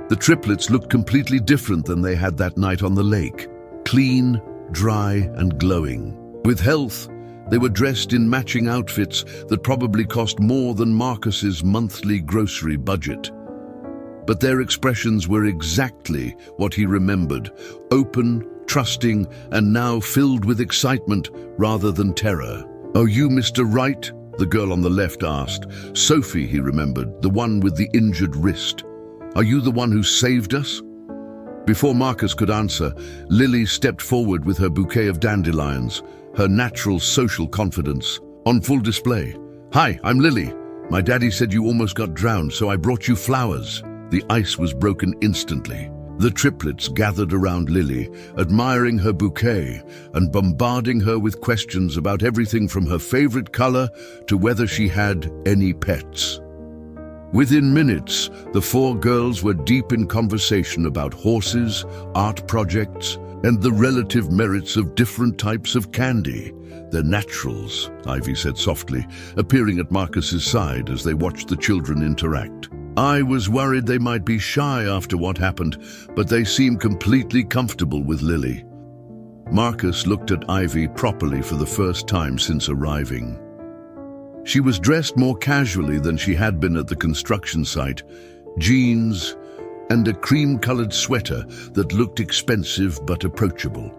The triplets looked completely different than they had that night on the lake. Clean, dry, and glowing. With health, they were dressed in matching outfits that probably cost more than Marcus's monthly grocery budget. But their expressions were exactly what he remembered, open, trusting, and now filled with excitement rather than terror. "Are you Mr. Wright?" the girl on the left asked. "Sophie," he remembered, the one with the injured wrist. "Are you the one who saved us?" Before Marcus could answer, Lily stepped forward with her bouquet of dandelions, her natural social confidence on full display. "Hi, I'm Lily. My daddy said you almost got drowned, so I brought you flowers." The ice was broken instantly. The triplets gathered around Lily, admiring her bouquet and bombarding her with questions about everything from her favorite color to whether she had any pets. Within minutes, the 4 girls were deep in conversation about horses, art projects, and the relative merits of different types of candy. "They're naturals," Ivy said softly, appearing at Marcus's side as they watched the children interact. "I was worried they might be shy after what happened, but they seem completely comfortable with Lily." Marcus looked at Ivy properly for the first time since arriving. She was dressed more casually than she had been at the construction site, jeans and a cream-colored sweater that looked expensive but approachable.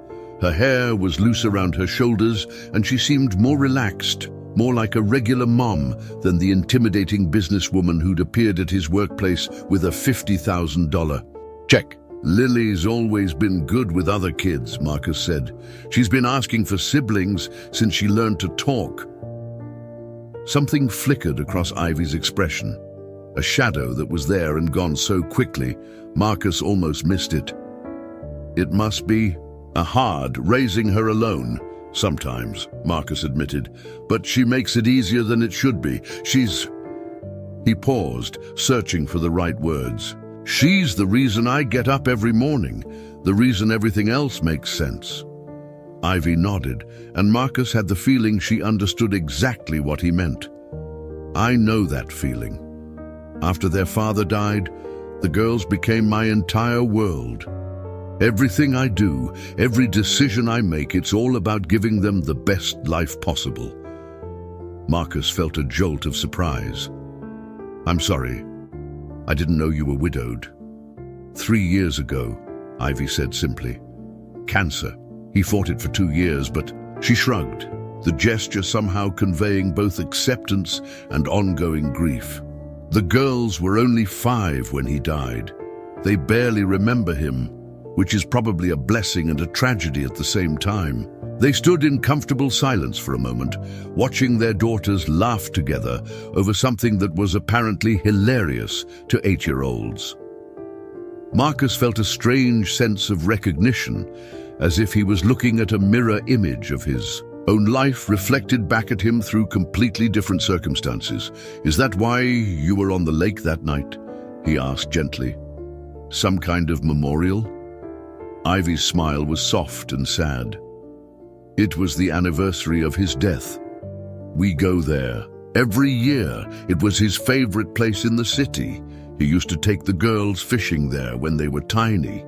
Her hair was loose around her shoulders and she seemed more relaxed, more like a regular mom than the intimidating businesswoman who'd appeared at his workplace with a $50,000 check. "Lily's always been good with other kids," Marcus said. "She's been asking for siblings since she learned to talk." Something flickered across Ivy's expression, a shadow that was there and gone so quickly, Marcus almost missed it. "It must be hard raising her alone, sometimes," Marcus admitted, "but she makes it easier than it should be. He paused, searching for the right words. "She's the reason I get up every morning, the reason everything else makes sense." Ivy nodded, and Marcus had the feeling she understood exactly what he meant. "I know that feeling. After their father died, the girls became my entire world. Everything I do, every decision I make, it's all about giving them the best life possible." Marcus felt a jolt of surprise. "I'm sorry. I didn't know you were widowed." 3 years ago, Ivy said simply. "Cancer. He fought it for 2 years, but..." She shrugged, the gesture somehow conveying both acceptance and ongoing grief. The girls were only 5 when he died. They barely remember him, which is probably a blessing and a tragedy at the same time. They stood in comfortable silence for a moment, watching their daughters laugh together over something that was apparently hilarious to 8-year-olds. Marcus felt a strange sense of recognition, as if he was looking at a mirror image of his own life reflected back at him through completely different circumstances. "Is that why you were on the lake that night?" he asked gently. "Some kind of memorial?" Ivy's smile was soft and sad. "It was the anniversary of his death. We go there every year. It was his favorite place in the city. He used to take the girls fishing there when they were tiny."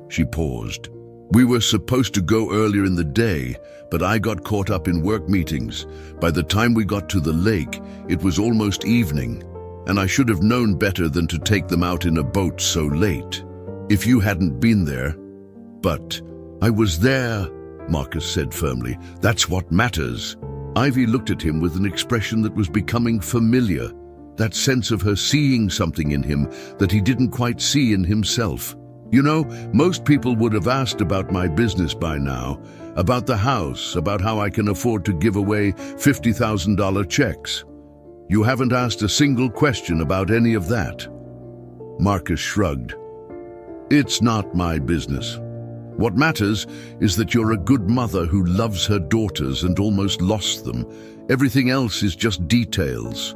She paused. "We were supposed to go earlier in the day, but I got caught up in work meetings. By the time we got to the lake, it was almost evening, and I should have known better than to take them out in a boat so late. If you hadn't been there..." "But I was there," Marcus said firmly. "That's what matters." Ivy looked at him with an expression that was becoming familiar, that sense of her seeing something in him that he didn't quite see in himself. "You know, most people would have asked about my business by now, about the house, about how I can afford to give away $50,000 checks. You haven't asked a single question about any of that." Marcus shrugged. "It's not my business. What matters is that you're a good mother who loves her daughters and almost lost them. Everything else is just details."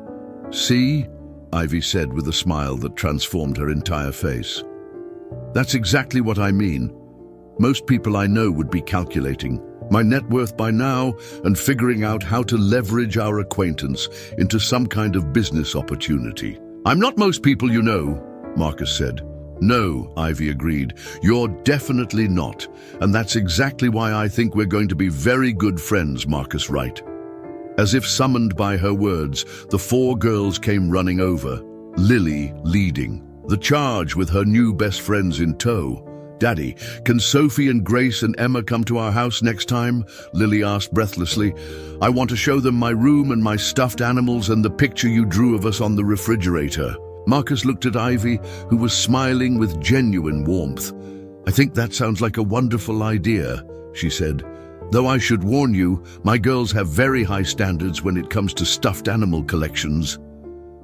"See?" Ivy said with a smile that transformed her entire face. "That's exactly what I mean. Most people I know would be calculating my net worth by now and figuring out how to leverage our acquaintance into some kind of business opportunity. I'm not most people, you know, Marcus said. No, Ivy agreed. You're definitely not. And that's exactly why I think we're going to be very good friends, Marcus Wright. As if summoned by her words, the four girls came running over, Lily leading the charge with her new best friends in tow. Daddy, can Sophie and Grace and Emma come to our house next time? Lily asked breathlessly. I want to show them my room and my stuffed animals and the picture you drew of us on the refrigerator. Marcus looked at Ivy, who was smiling with genuine warmth. I think that sounds like a wonderful idea, she said. Though I should warn you, my girls have very high standards when it comes to stuffed animal collections.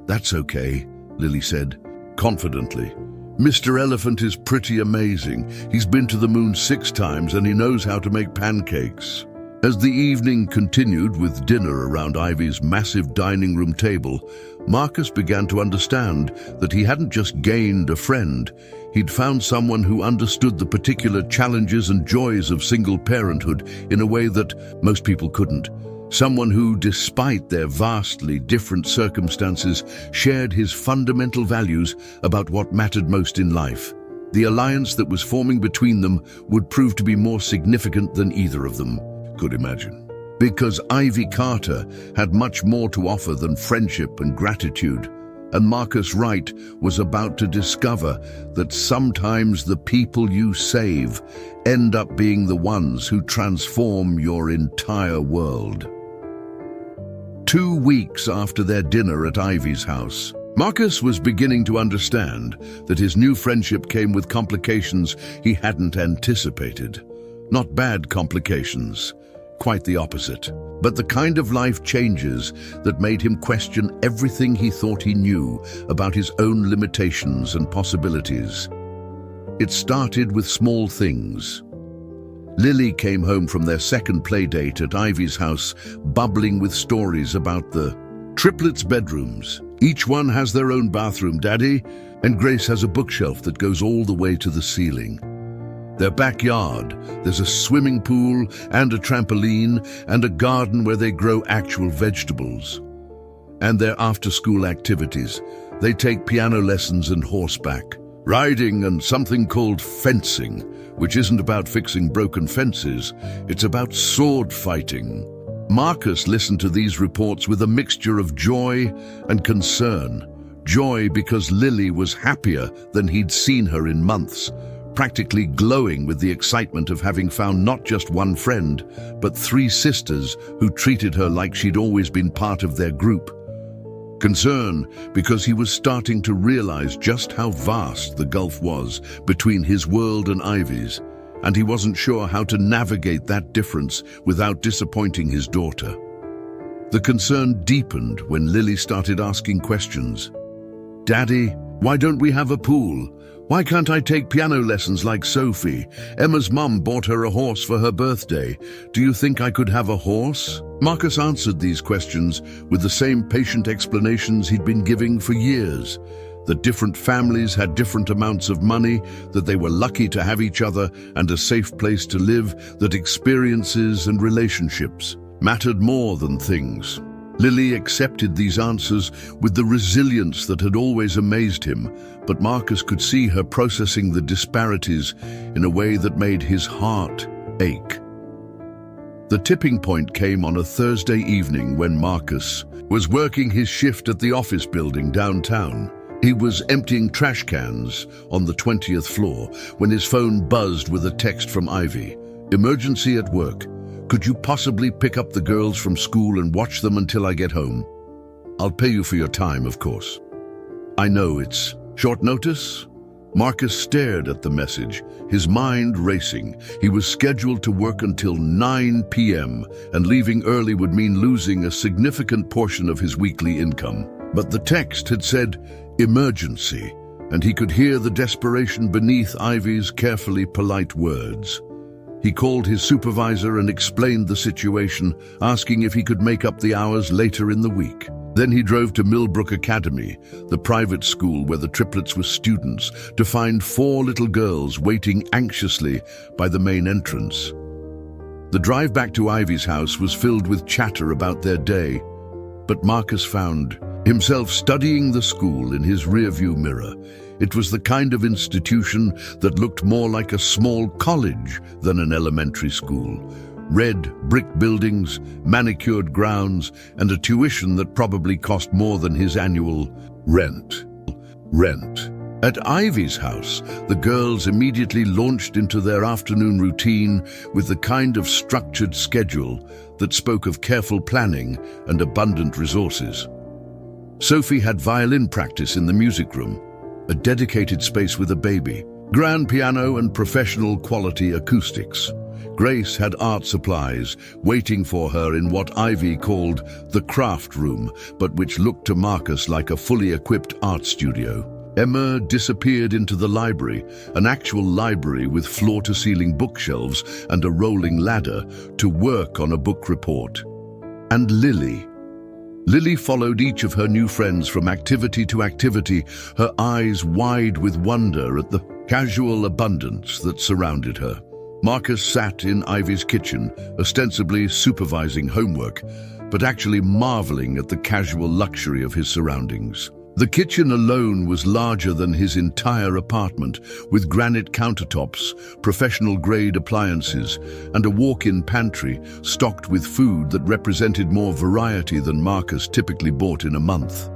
That's okay, Lily said, confidently. Mr. Elephant is pretty amazing. He's been to the moon 6 times and he knows how to make pancakes. As the evening continued with dinner around Ivy's massive dining room table, Marcus began to understand that he hadn't just gained a friend, he'd found someone who understood the particular challenges and joys of single parenthood in a way that most people couldn't. Someone who, despite their vastly different circumstances, shared his fundamental values about what mattered most in life. The alliance that was forming between them would prove to be more significant than either of them could imagine. Because Ivy Carter had much more to offer than friendship and gratitude, and Marcus Wright was about to discover that sometimes the people you save end up being the ones who transform your entire world. 2 weeks after their dinner at Ivy's house, Marcus was beginning to understand that his new friendship came with complications he hadn't anticipated. Not bad complications, quite the opposite, but the kind of life changes that made him question everything he thought he knew about his own limitations and possibilities. It started with small things. Lily came home from their second play date at Ivy's house, bubbling with stories about the Triplets' bedrooms. Each one has their own bathroom, Daddy, and Grace has a bookshelf that goes all the way to the ceiling. Their backyard, there's a swimming pool and a trampoline and a garden where they grow actual vegetables. And their after-school activities, they take piano lessons and horseback, riding and something called fencing, which isn't about fixing broken fences, it's about sword fighting. Marcus listened to these reports with a mixture of joy and concern. Joy because Lily was happier than he'd seen her in months, practically glowing with the excitement of having found not just one friend, but 3 sisters who treated her like she'd always been part of their group. Concern because he was starting to realize just how vast the gulf was between his world and Ivy's, and he wasn't sure how to navigate that difference without disappointing his daughter. The concern deepened when Lily started asking questions. Daddy, why don't we have a pool? Why can't I take piano lessons like Sophie? Emma's mum bought her a horse for her birthday. Do you think I could have a horse? Marcus answered these questions with the same patient explanations he'd been giving for years. That different families had different amounts of money, that they were lucky to have each other and a safe place to live, that experiences and relationships mattered more than things. Lily accepted these answers with the resilience that had always amazed him, but Marcus could see her processing the disparities in a way that made his heart ache. The tipping point came on a Thursday evening when Marcus was working his shift at the office building downtown. He was emptying trash cans on the 20th floor when his phone buzzed with a text from Ivy. Emergency at work. Could you possibly pick up the girls from school and watch them until I get home? I'll pay you for your time, of course. I know it's short notice. Marcus stared at the message, his mind racing. He was scheduled to work until 9 p.m., and leaving early would mean losing a significant portion of his weekly income. But the text had said, emergency, and he could hear the desperation beneath Ivy's carefully polite words. He called his supervisor and explained the situation, asking if he could make up the hours later in the week. Then he drove to Millbrook Academy, the private school where the triplets were students, to find 4 little girls waiting anxiously by the main entrance. The drive back to Ivy's house was filled with chatter about their day, but Marcus found himself studying the school in his rearview mirror. It was the kind of institution that looked more like a small college than an elementary school. Red brick buildings, manicured grounds, and a tuition that probably cost more than his annual rent. At Ivy's house, the girls immediately launched into their afternoon routine with the kind of structured schedule that spoke of careful planning and abundant resources. Sophie had violin practice in the music room, a dedicated space with a baby, grand piano and professional quality acoustics. Grace had art supplies waiting for her in what Ivy called the craft room, but which looked to Marcus like a fully equipped art studio. Emma disappeared into the library, an actual library with floor-to-ceiling bookshelves and a rolling ladder, to work on a book report. And Lily followed each of her new friends from activity to activity, her eyes wide with wonder at the casual abundance that surrounded her. Marcus sat in Ivy's kitchen, ostensibly supervising homework, but actually marveling at the casual luxury of his surroundings. The kitchen alone was larger than his entire apartment, with granite countertops, professional-grade appliances, and a walk-in pantry stocked with food that represented more variety than Marcus typically bought in a month.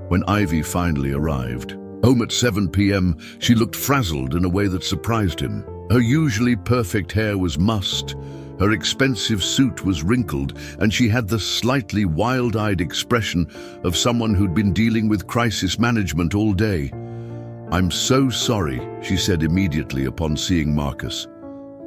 When Ivy finally arrived, home at 7 p.m., she looked frazzled in a way that surprised him. Her usually perfect hair was mussed, her expensive suit was wrinkled, and she had the slightly wild-eyed expression of someone who'd been dealing with crisis management all day. "I'm so sorry," she said immediately upon seeing Marcus.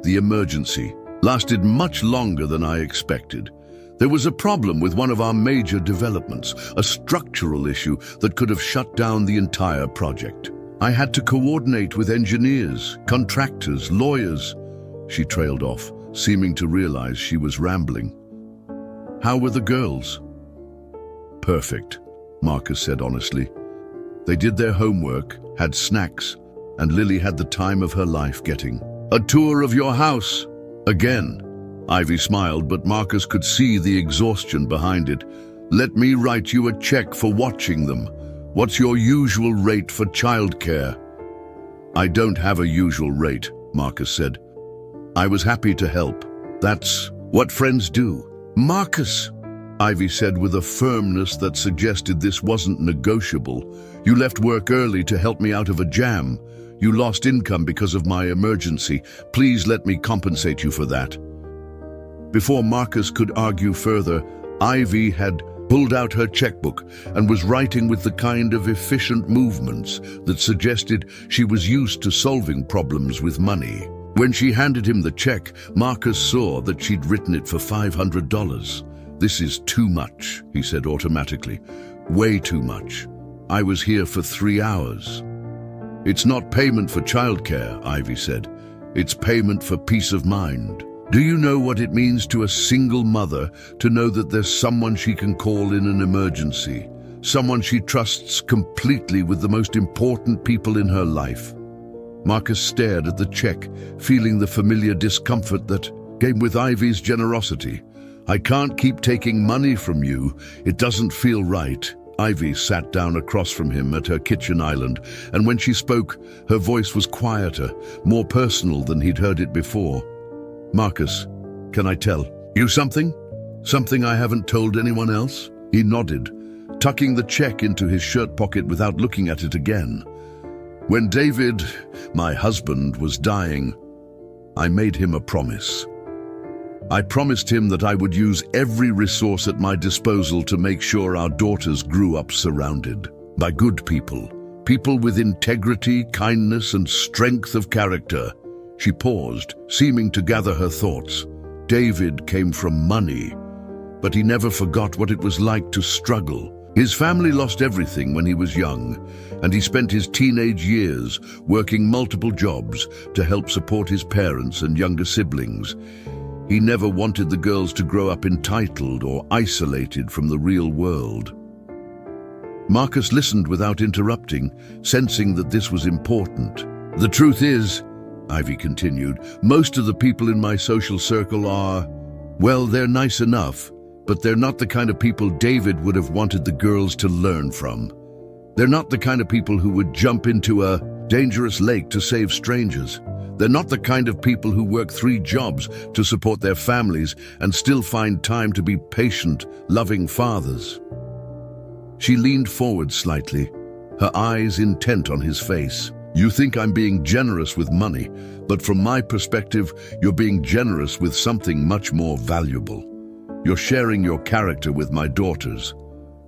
"The emergency lasted much longer than I expected. There was a problem with one of our major developments, a structural issue that could have shut down the entire project. I had to coordinate with engineers, contractors, lawyers." She trailed off, seeming to realize she was rambling. "How were the girls?" "Perfect," Marcus said honestly. "They did their homework, had snacks, and Lily had the time of her life getting a tour of your house." Again, Ivy smiled, but Marcus could see the exhaustion behind it. "Let me write you a check for watching them. What's your usual rate for childcare?" "I don't have a usual rate," Marcus said. "I was happy to help. That's what friends do." "Marcus," Ivy said with a firmness that suggested this wasn't negotiable, "you left work early to help me out of a jam. You lost income because of my emergency. Please let me compensate you for that." Before Marcus could argue further, Ivy had pulled out her checkbook and was writing with the kind of efficient movements that suggested she was used to solving problems with money. When she handed him the check, Marcus saw that she'd written it for $500. "This is too much," he said automatically. "Way too much. I was here for 3 hours." "It's not payment for childcare," Ivy said. "It's payment for peace of mind. Do you know what it means to a single mother to know that there's someone she can call in an emergency? Someone she trusts completely with the most important people in her life?" Marcus stared at the check, feeling the familiar discomfort that came with Ivy's generosity. "I can't keep taking money from you. It doesn't feel right." Ivy sat down across from him at her kitchen island, and when she spoke, her voice was quieter, more personal than he'd heard it before. "Marcus, can I tell you something? Something I haven't told anyone else?" He nodded, tucking the check into his shirt pocket without looking at it again. "When David, my husband, was dying, I made him a promise. I promised him that I would use every resource at my disposal to make sure our daughters grew up surrounded by good people, people with integrity, kindness, and strength of character." She paused, seeming to gather her thoughts. "David came from money, but he never forgot what it was like to struggle. His family lost everything when he was young, and he spent his teenage years working multiple jobs to help support his parents and younger siblings. He never wanted the girls to grow up entitled or isolated from the real world." Marcus listened without interrupting, sensing that this was important. "The truth is," Ivy continued, "most of the people in my social circle are, well, they're nice enough, but they're not the kind of people David would have wanted the girls to learn from. They're not the kind of people who would jump into a dangerous lake to save strangers. They're not the kind of people who work 3 jobs to support their families and still find time to be patient, loving fathers." She leaned forward slightly, her eyes intent on his face. "You think I'm being generous with money, but from my perspective, you're being generous with something much more valuable. You're sharing your character with my daughters.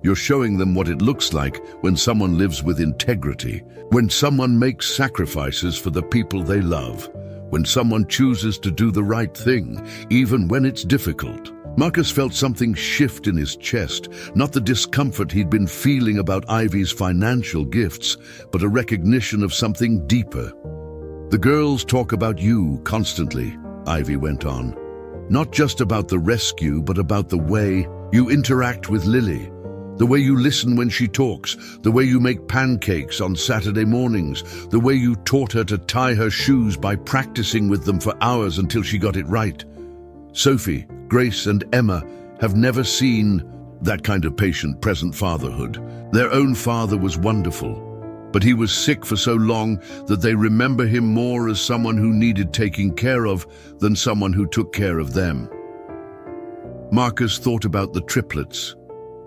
You're showing them what it looks like when someone lives with integrity, when someone makes sacrifices for the people they love, when someone chooses to do the right thing, even when it's difficult." Marcus felt something shift in his chest, not the discomfort he'd been feeling about Ivy's financial gifts, but a recognition of something deeper. "The girls talk about you constantly," Ivy went on. "Not just about the rescue, but about the way you interact with Lily. The way you listen when she talks, the way you make pancakes on Saturday mornings, the way you taught her to tie her shoes by practicing with them for hours until she got it right. Sophie, Grace, and Emma have never seen that kind of patient, present fatherhood. Their own father was wonderful, but he was sick for so long that they remember him more as someone who needed taking care of than someone who took care of them." Marcus thought about the triplets,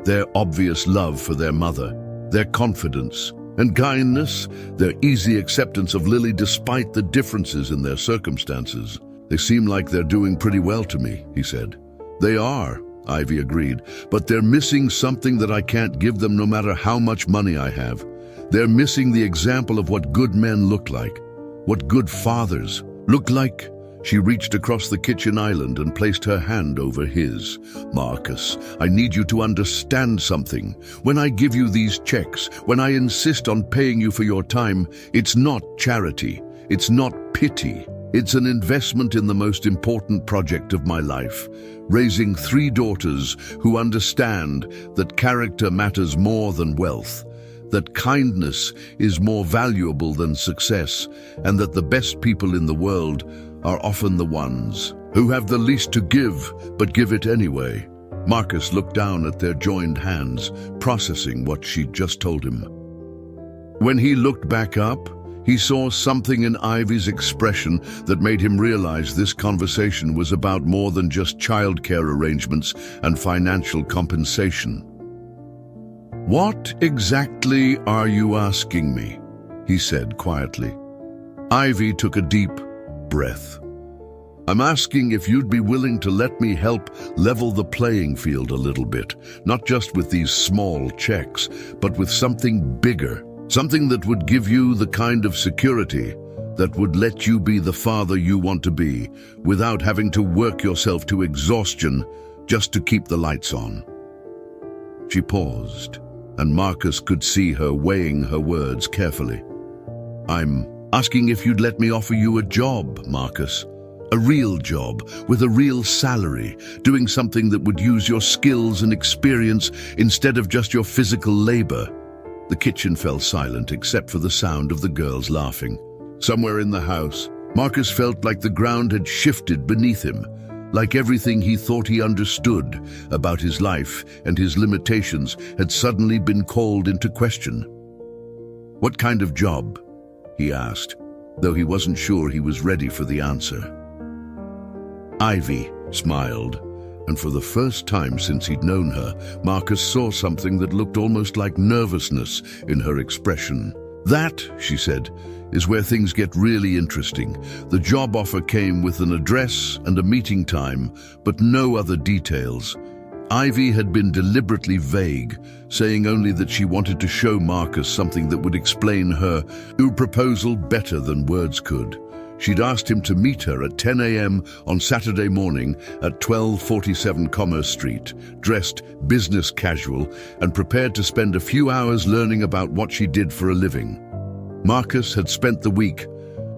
their obvious love for their mother, their confidence and kindness, their easy acceptance of Lily despite the differences in their circumstances. "They seem like they're doing pretty well to me," he said. "They are," Ivy agreed, "but they're missing something that I can't give them no matter how much money I have. They're missing the example of what good men look like, what good fathers look like." She reached across the kitchen island and placed her hand over his. "Marcus, I need you to understand something. When I give you these checks, when I insist on paying you for your time, it's not charity, it's not pity. It's an investment in the most important project of my life, raising 3 daughters who understand that character matters more than wealth, that kindness is more valuable than success, and that the best people in the world are often the ones who have the least to give, but give it anyway." Marcus looked down at their joined hands, processing what she'd just told him. When he looked back up, he saw something in Ivy's expression that made him realize this conversation was about more than just childcare arrangements and financial compensation. "What exactly are you asking me?" he said quietly. Ivy took a deep breath. "I'm asking if you'd be willing to let me help level the playing field a little bit, not just with these small checks, but with something bigger, something that would give you the kind of security that would let you be the father you want to be, without having to work yourself to exhaustion just to keep the lights on." She paused, and Marcus could see her weighing her words carefully. "I'm asking if you'd let me offer you a job, Marcus. A real job, with a real salary, doing something that would use your skills and experience instead of just your physical labor." The kitchen fell silent except for the sound of the girls laughing. Somewhere in the house, Marcus felt like the ground had shifted beneath him, like everything he thought he understood about his life and his limitations had suddenly been called into question. "What kind of job?" he asked, though he wasn't sure he was ready for the answer. Ivy smiled, and for the first time since he'd known her, Marcus saw something that looked almost like nervousness in her expression. "That," she said, "is where things get really interesting. The job offer came with an address and a meeting time, but no other details." Ivy had been deliberately vague, saying only that she wanted to show Marcus something that would explain her new proposal better than words could. She'd asked him to meet her at 10 a.m. on Saturday morning at 1247 Commerce Street, dressed business casual and prepared to spend a few hours learning about what she did for a living. Marcus had spent the week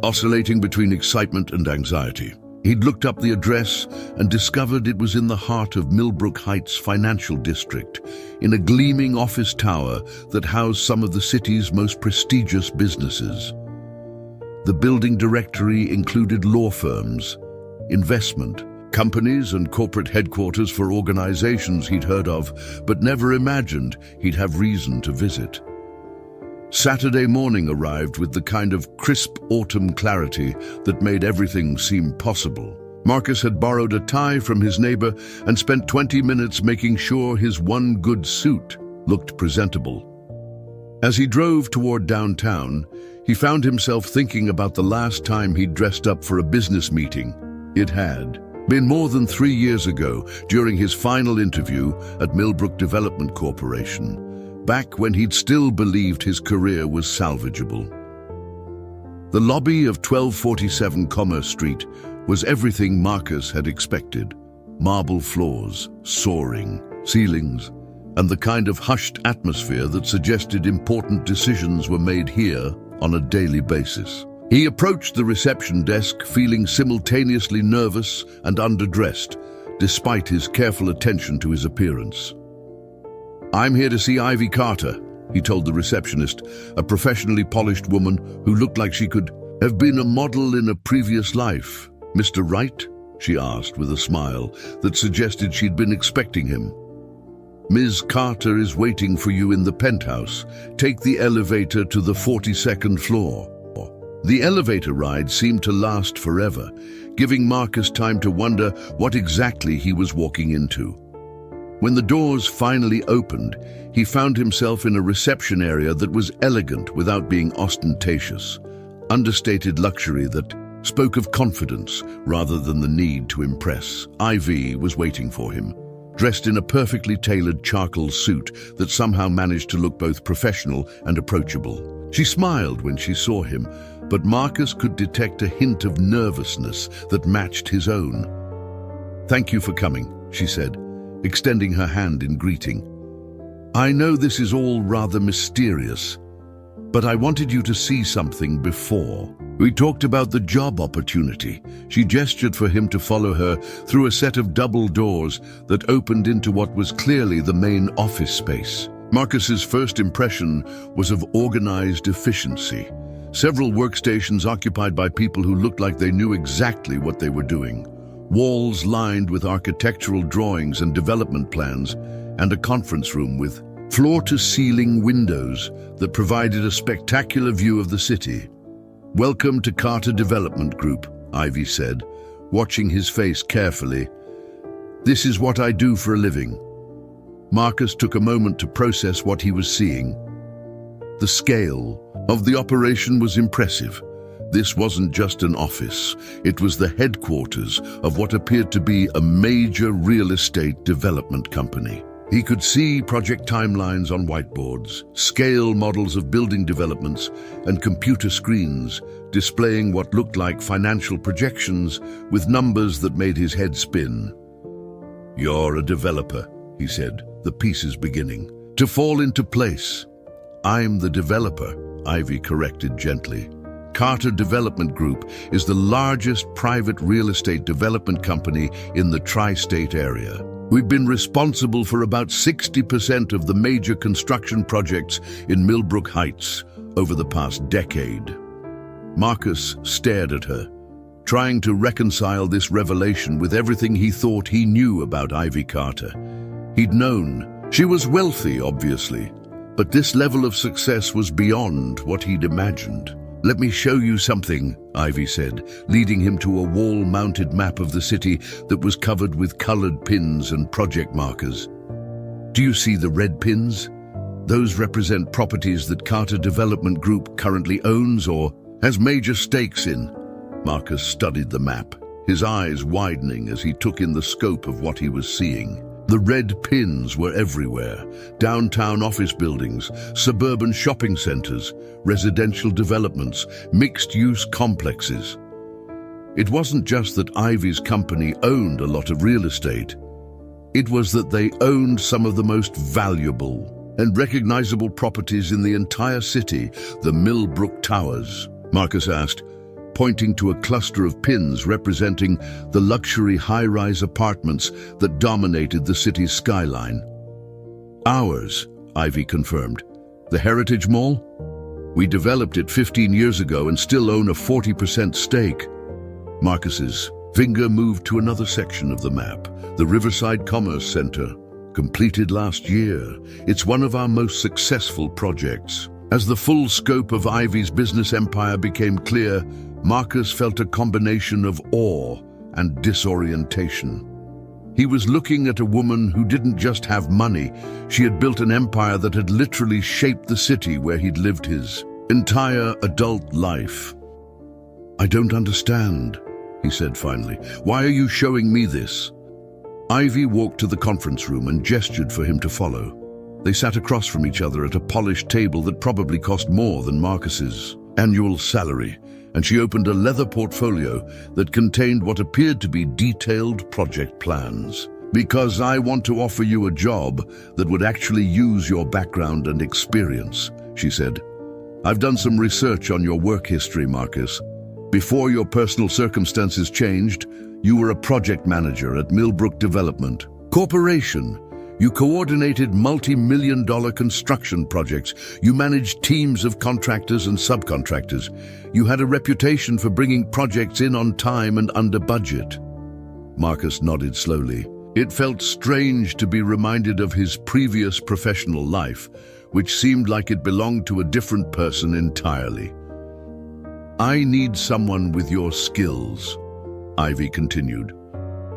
oscillating between excitement and anxiety. He'd looked up the address and discovered it was in the heart of Millbrook Heights financial district, in a gleaming office tower that housed some of the city's most prestigious businesses. The building directory included law firms, investment companies and corporate headquarters for organizations he'd heard of, but never imagined he'd have reason to visit. Saturday morning arrived with the kind of crisp autumn clarity that made everything seem possible. Marcus had borrowed a tie from his neighbor and spent 20 minutes making sure his one good suit looked presentable. As he drove toward downtown, he found himself thinking about the last time he'd dressed up for a business meeting. It had been more than 3 years ago, during his final interview at Millbrook Development Corporation, back when he'd still believed his career was salvageable. The lobby of 1247 Commerce Street was everything Marcus had expected. Marble floors, soaring ceilings, and the kind of hushed atmosphere that suggested important decisions were made here on a daily basis. He approached the reception desk feeling simultaneously nervous and underdressed, despite his careful attention to his appearance. "I'm here to see Ivy Carter," he told the receptionist, a professionally polished woman who looked like she could have been a model in a previous life. "Mr. Wright?" she asked with a smile that suggested she'd been expecting him. "Ms. Carter is waiting for you in the penthouse. Take the elevator to the 42nd floor." The elevator ride seemed to last forever, giving Marcus time to wonder what exactly he was walking into. When the doors finally opened, he found himself in a reception area that was elegant without being ostentatious, understated luxury that spoke of confidence rather than the need to impress. Ivy was waiting for him, dressed in a perfectly tailored charcoal suit that somehow managed to look both professional and approachable. She smiled when she saw him, but Marcus could detect a hint of nervousness that matched his own. "Thank you for coming," she said, extending her hand in greeting. "I know this is all rather mysterious, but I wanted you to see something before. We talked about the job opportunity." She gestured for him to follow her through a set of double doors that opened into what was clearly the main office space. Marcus's first impression was of organized efficiency. Several workstations occupied by people who looked like they knew exactly what they were doing. Walls lined with architectural drawings and development plans, and a conference room with floor-to-ceiling windows that provided a spectacular view of the city. "Welcome to Carter Development Group," Ivy said, watching his face carefully. "This is what I do for a living." Marcus took a moment to process what he was seeing. The scale of the operation was impressive. This wasn't just an office. It was the headquarters of what appeared to be a major real estate development company. He could see project timelines on whiteboards, scale models of building developments, and computer screens displaying what looked like financial projections with numbers that made his head spin. "You're a developer," he said, the pieces beginning to fall into place. "I'm the developer," Ivy corrected gently. Carter Development Group is the largest private real estate development company in the tri-state area. We've been responsible for about 60% of the major construction projects in Millbrook Heights over the past decade. Marcus stared at her, trying to reconcile this revelation with everything he thought he knew about Ivy Carter. He'd known she was wealthy, obviously, but this level of success was beyond what he'd imagined. "Let me show you something," Ivy said, leading him to a wall-mounted map of the city that was covered with colored pins and project markers. "Do you see the red pins? Those represent properties that Carter Development Group currently owns or has major stakes in." Marcus studied the map, his eyes widening as he took in the scope of what he was seeing. The red pins were everywhere: downtown office buildings, suburban shopping centers, residential developments, mixed-use complexes. It wasn't just that Ivy's company owned a lot of real estate. It was that they owned some of the most valuable and recognizable properties in the entire city, the Millbrook Towers. Marcus asked, pointing to a cluster of pins representing the luxury high-rise apartments that dominated the city's skyline. Ours, Ivy confirmed. The Heritage Mall? We developed it 15 years ago and still own a 40% stake. Marcus's finger moved to another section of the map, the Riverside Commerce Center, completed last year. It's one of our most successful projects. As the full scope of Ivy's business empire became clear, Marcus felt a combination of awe and disorientation. He was looking at a woman who didn't just have money. She had built an empire that had literally shaped the city where he'd lived his entire adult life. "I don't understand," he said finally. "Why are you showing me this?" Ivy walked to the conference room and gestured for him to follow. They sat across from each other at a polished table that probably cost more than Marcus's annual salary, and she opened a leather portfolio that contained what appeared to be detailed project plans. "Because I want to offer you a job that would actually use your background and experience," she said. "I've done some research on your work history, Marcus. Before your personal circumstances changed, you were a project manager at Millbrook Development Corporation. You coordinated multi-million-dollar construction projects. You managed teams of contractors and subcontractors. You had a reputation for bringing projects in on time and under budget." Marcus nodded slowly. It felt strange to be reminded of his previous professional life, which seemed like it belonged to a different person entirely. "I need someone with your skills," Ivy continued.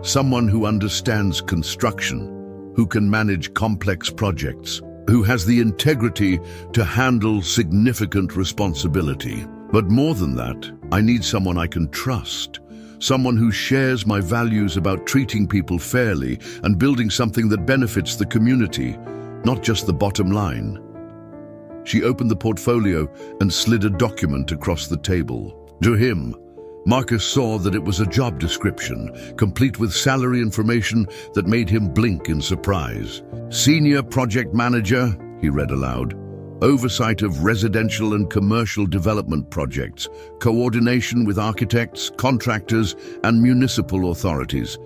"Someone who understands construction, who can manage complex projects, who has the integrity to handle significant responsibility. But more than that, I need someone I can trust, someone who shares my values about treating people fairly and building something that benefits the community, not just the bottom line." She opened the portfolio and slid a document across the table. To him, Marcus saw that it was a job description, complete with salary information that made him blink in surprise. "Senior Project Manager," he read aloud. "Oversight of residential and commercial development projects, coordination with architects, contractors, and municipal authorities.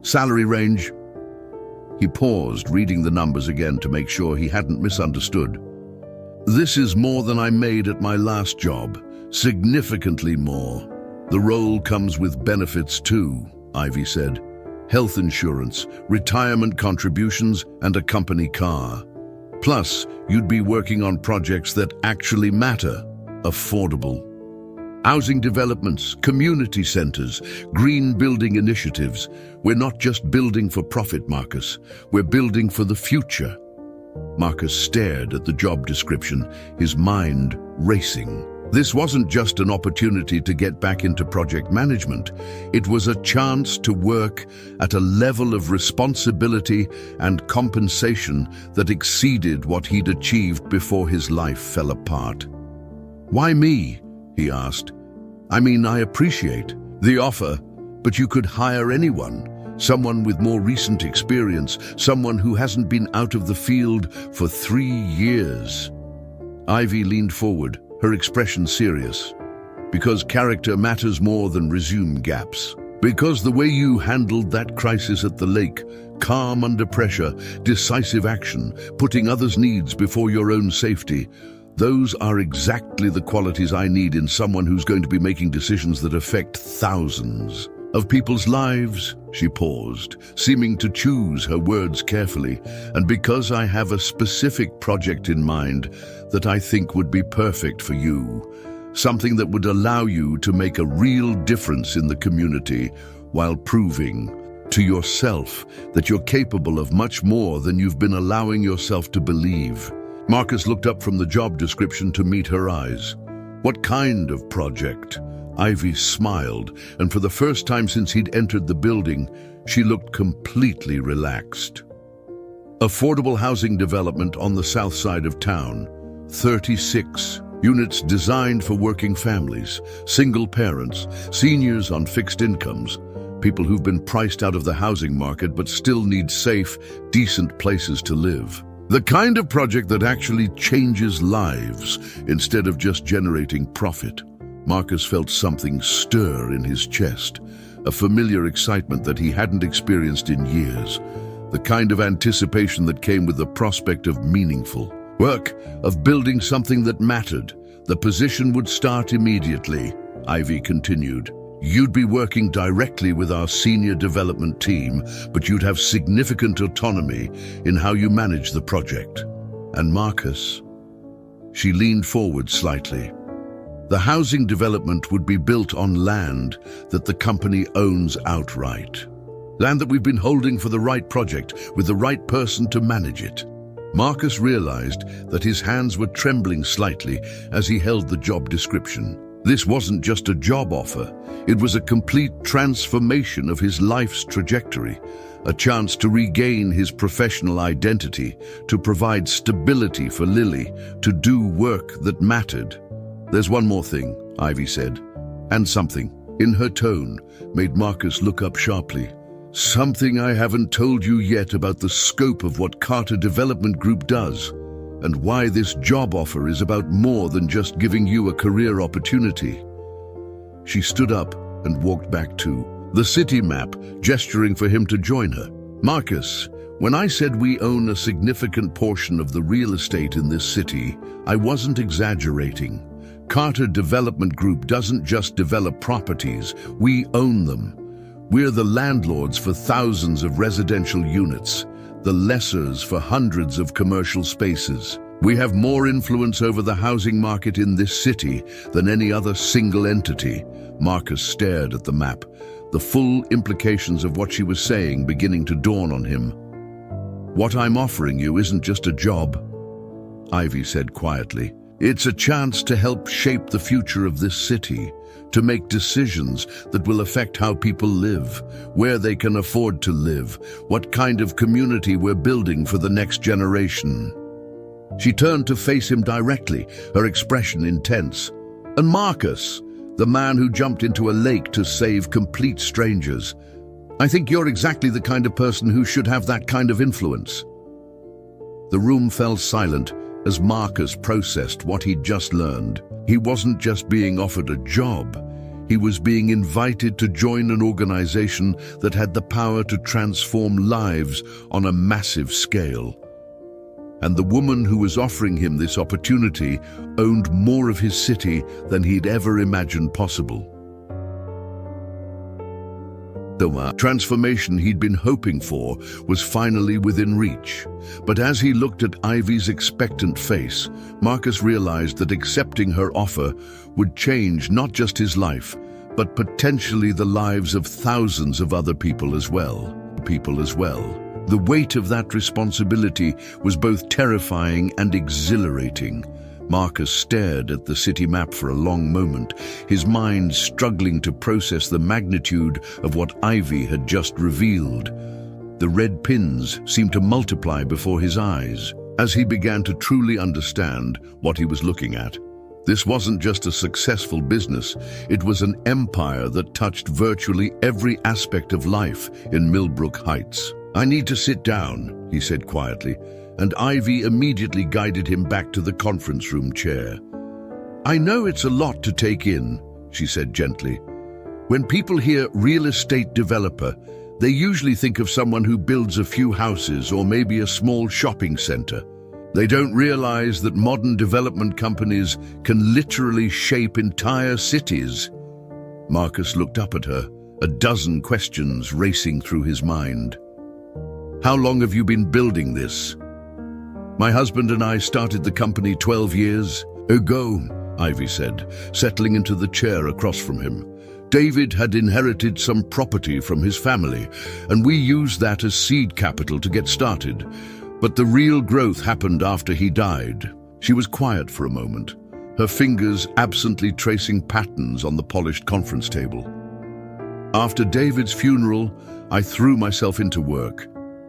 Salary range." He paused, reading the numbers again to make sure he hadn't misunderstood. "This is more than I made at my last job, significantly more. The role comes with benefits too," Ivy said. "Health insurance, retirement contributions, and a company car. Plus, you'd be working on projects that actually matter, affordable. Housing developments, community centers, green building initiatives. We're not just building for profit, Marcus. We're building for the future." Marcus stared at the job description, his mind racing. This wasn't just an opportunity to get back into project management. It was a chance to work at a level of responsibility and compensation that exceeded what he'd achieved before his life fell apart. "Why me?" he asked. "I mean, I appreciate the offer, but you could hire anyone. Someone with more recent experience, someone who hasn't been out of the field for 3 years." Ivy leaned forward, her expression serious. "Because character matters more than resume gaps. Because the way you handled that crisis at the lake, calm under pressure, decisive action, putting others' needs before your own safety, those are exactly the qualities I need in someone who's going to be making decisions that affect thousands of people's lives." She paused, seeming to choose her words carefully. "And because I have a specific project in mind that I think would be perfect for you, something that would allow you to make a real difference in the community while proving to yourself that you're capable of much more than you've been allowing yourself to believe." Marcus looked up from the job description to meet her eyes. "What kind of project?" Ivy smiled, and for the first time since he'd entered the building, she looked completely relaxed. "Affordable housing development on the south side of town. 36 units designed for working families, single parents, seniors on fixed incomes, people who've been priced out of the housing market but still need safe, decent places to live. The kind of project that actually changes lives instead of just generating profit." Marcus felt something stir in his chest, a familiar excitement that he hadn't experienced in years, the kind of anticipation that came with the prospect of meaningful work, of building something that mattered. The position would start immediately, Ivy continued. You'd be working directly with our senior development team, but you'd have significant autonomy in how you manage the project. And Marcus? She leaned forward slightly. The housing development would be built on land that the company owns outright. Land that we've been holding for the right project, with the right person to manage it. Marcus realized that his hands were trembling slightly as he held the job description. This wasn't just a job offer. It was a complete transformation of his life's trajectory, a chance to regain his professional identity, to provide stability for Lily, to do work that mattered. There's one more thing, Ivy said, and something, in her tone, made Marcus look up sharply. Something I haven't told you yet about the scope of what Carter Development Group does, and why this job offer is about more than just giving you a career opportunity. She stood up and walked back to the city map, gesturing for him to join her. Marcus, when I said we own a significant portion of the real estate in this city, I wasn't exaggerating. Carter Development Group doesn't just develop properties, we own them. We're the landlords for thousands of residential units, the lessors for hundreds of commercial spaces. We have more influence over the housing market in this city than any other single entity. Marcus stared at the map, the full implications of what she was saying beginning to dawn on him. What I'm offering you isn't just a job, Ivy said quietly. It's a chance to help shape the future of this city, to make decisions that will affect how people live, where they can afford to live, what kind of community we're building for the next generation. She turned to face him directly, her expression intense. And Marcus, the man who jumped into a lake to save complete strangers, I think you're exactly the kind of person who should have that kind of influence. The room fell silent as Marcus processed what he'd just learned. He wasn't just being offered a job, he was being invited to join an organization that had the power to transform lives on a massive scale. And the woman who was offering him this opportunity owned more of his city than he'd ever imagined possible. The transformation he'd been hoping for was finally within reach. But as he looked at Ivy's expectant face, Marcus realized that accepting her offer would change not just his life, but potentially the lives of thousands of other people as well. The weight of that responsibility was both terrifying and exhilarating. Marcus stared at the city map for a long moment, his mind struggling to process the magnitude of what Ivy had just revealed. The red pins seemed to multiply before his eyes as he began to truly understand what he was looking at. This wasn't just a successful business, it was an empire that touched virtually every aspect of life in Millbrook Heights. I need to sit down, he said quietly, and Ivy immediately guided him back to the conference room chair. I know it's a lot to take in, she said gently. When people hear real estate developer, they usually think of someone who builds a few houses or maybe a small shopping center. They don't realize that modern development companies can literally shape entire cities. Marcus looked up at her, a dozen questions racing through his mind. How long have you been building this? My husband and I started the company 12 years ago, Ivy said, settling into the chair across from him. David had inherited some property from his family, and we used that as seed capital to get started. But the real growth happened after he died. She was quiet for a moment, her fingers absently tracing patterns on the polished conference table. After David's funeral, I threw myself into work.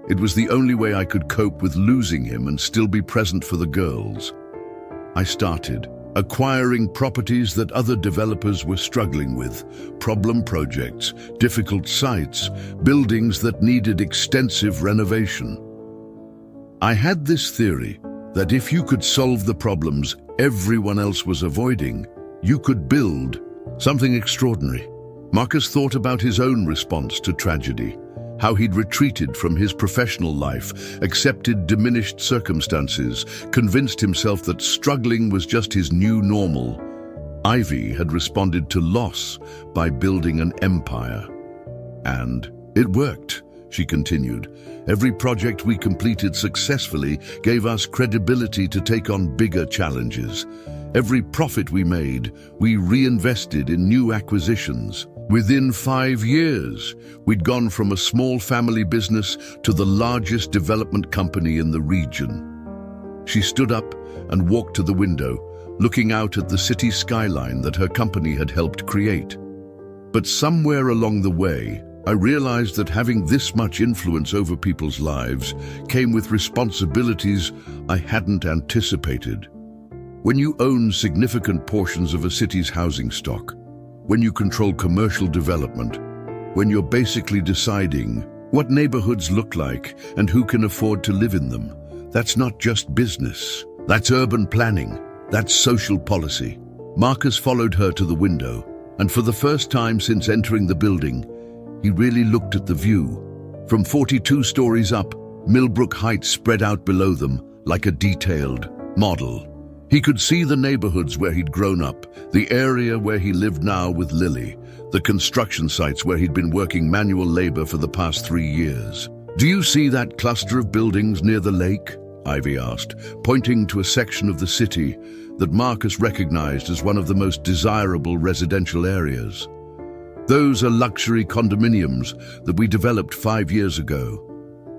It was the only way I could cope with losing him and still be present for the girls. I started acquiring properties that other developers were struggling with, problem projects, difficult sites, buildings that needed extensive renovation. I had this theory that if you could solve the problems everyone else was avoiding, you could build something extraordinary. Marcus thought about his own response to tragedy, how he'd retreated from his professional life, accepted diminished circumstances, convinced himself that struggling was just his new normal. Ivy had responded to loss by building an empire. And it worked, she continued. Every project we completed successfully gave us credibility to take on bigger challenges. Every profit we made, we reinvested in new acquisitions. Within 5 years, we'd gone from a small family business to the largest development company in the region. She stood up and walked to the window, looking out at the city skyline that her company had helped create. But somewhere along the way, I realized that having this much influence over people's lives came with responsibilities I hadn't anticipated. When you own significant portions of a city's housing stock, when you control commercial development, when you're basically deciding what neighborhoods look like and who can afford to live in them, that's not just business. That's urban planning. That's social policy. Marcus followed her to the window, and for the first time since entering the building, he really looked at the view. From 42 stories up, Millbrook Heights spread out below them like a detailed model. He could see the neighborhoods where he'd grown up, the area where he lived now with Lily, the construction sites where he'd been working manual labor for the past 3 years. "Do you see that cluster of buildings near the lake?" Ivy asked, pointing to a section of the city that Marcus recognized as one of the most desirable residential areas. "Those are luxury condominiums that we developed 5 years ago.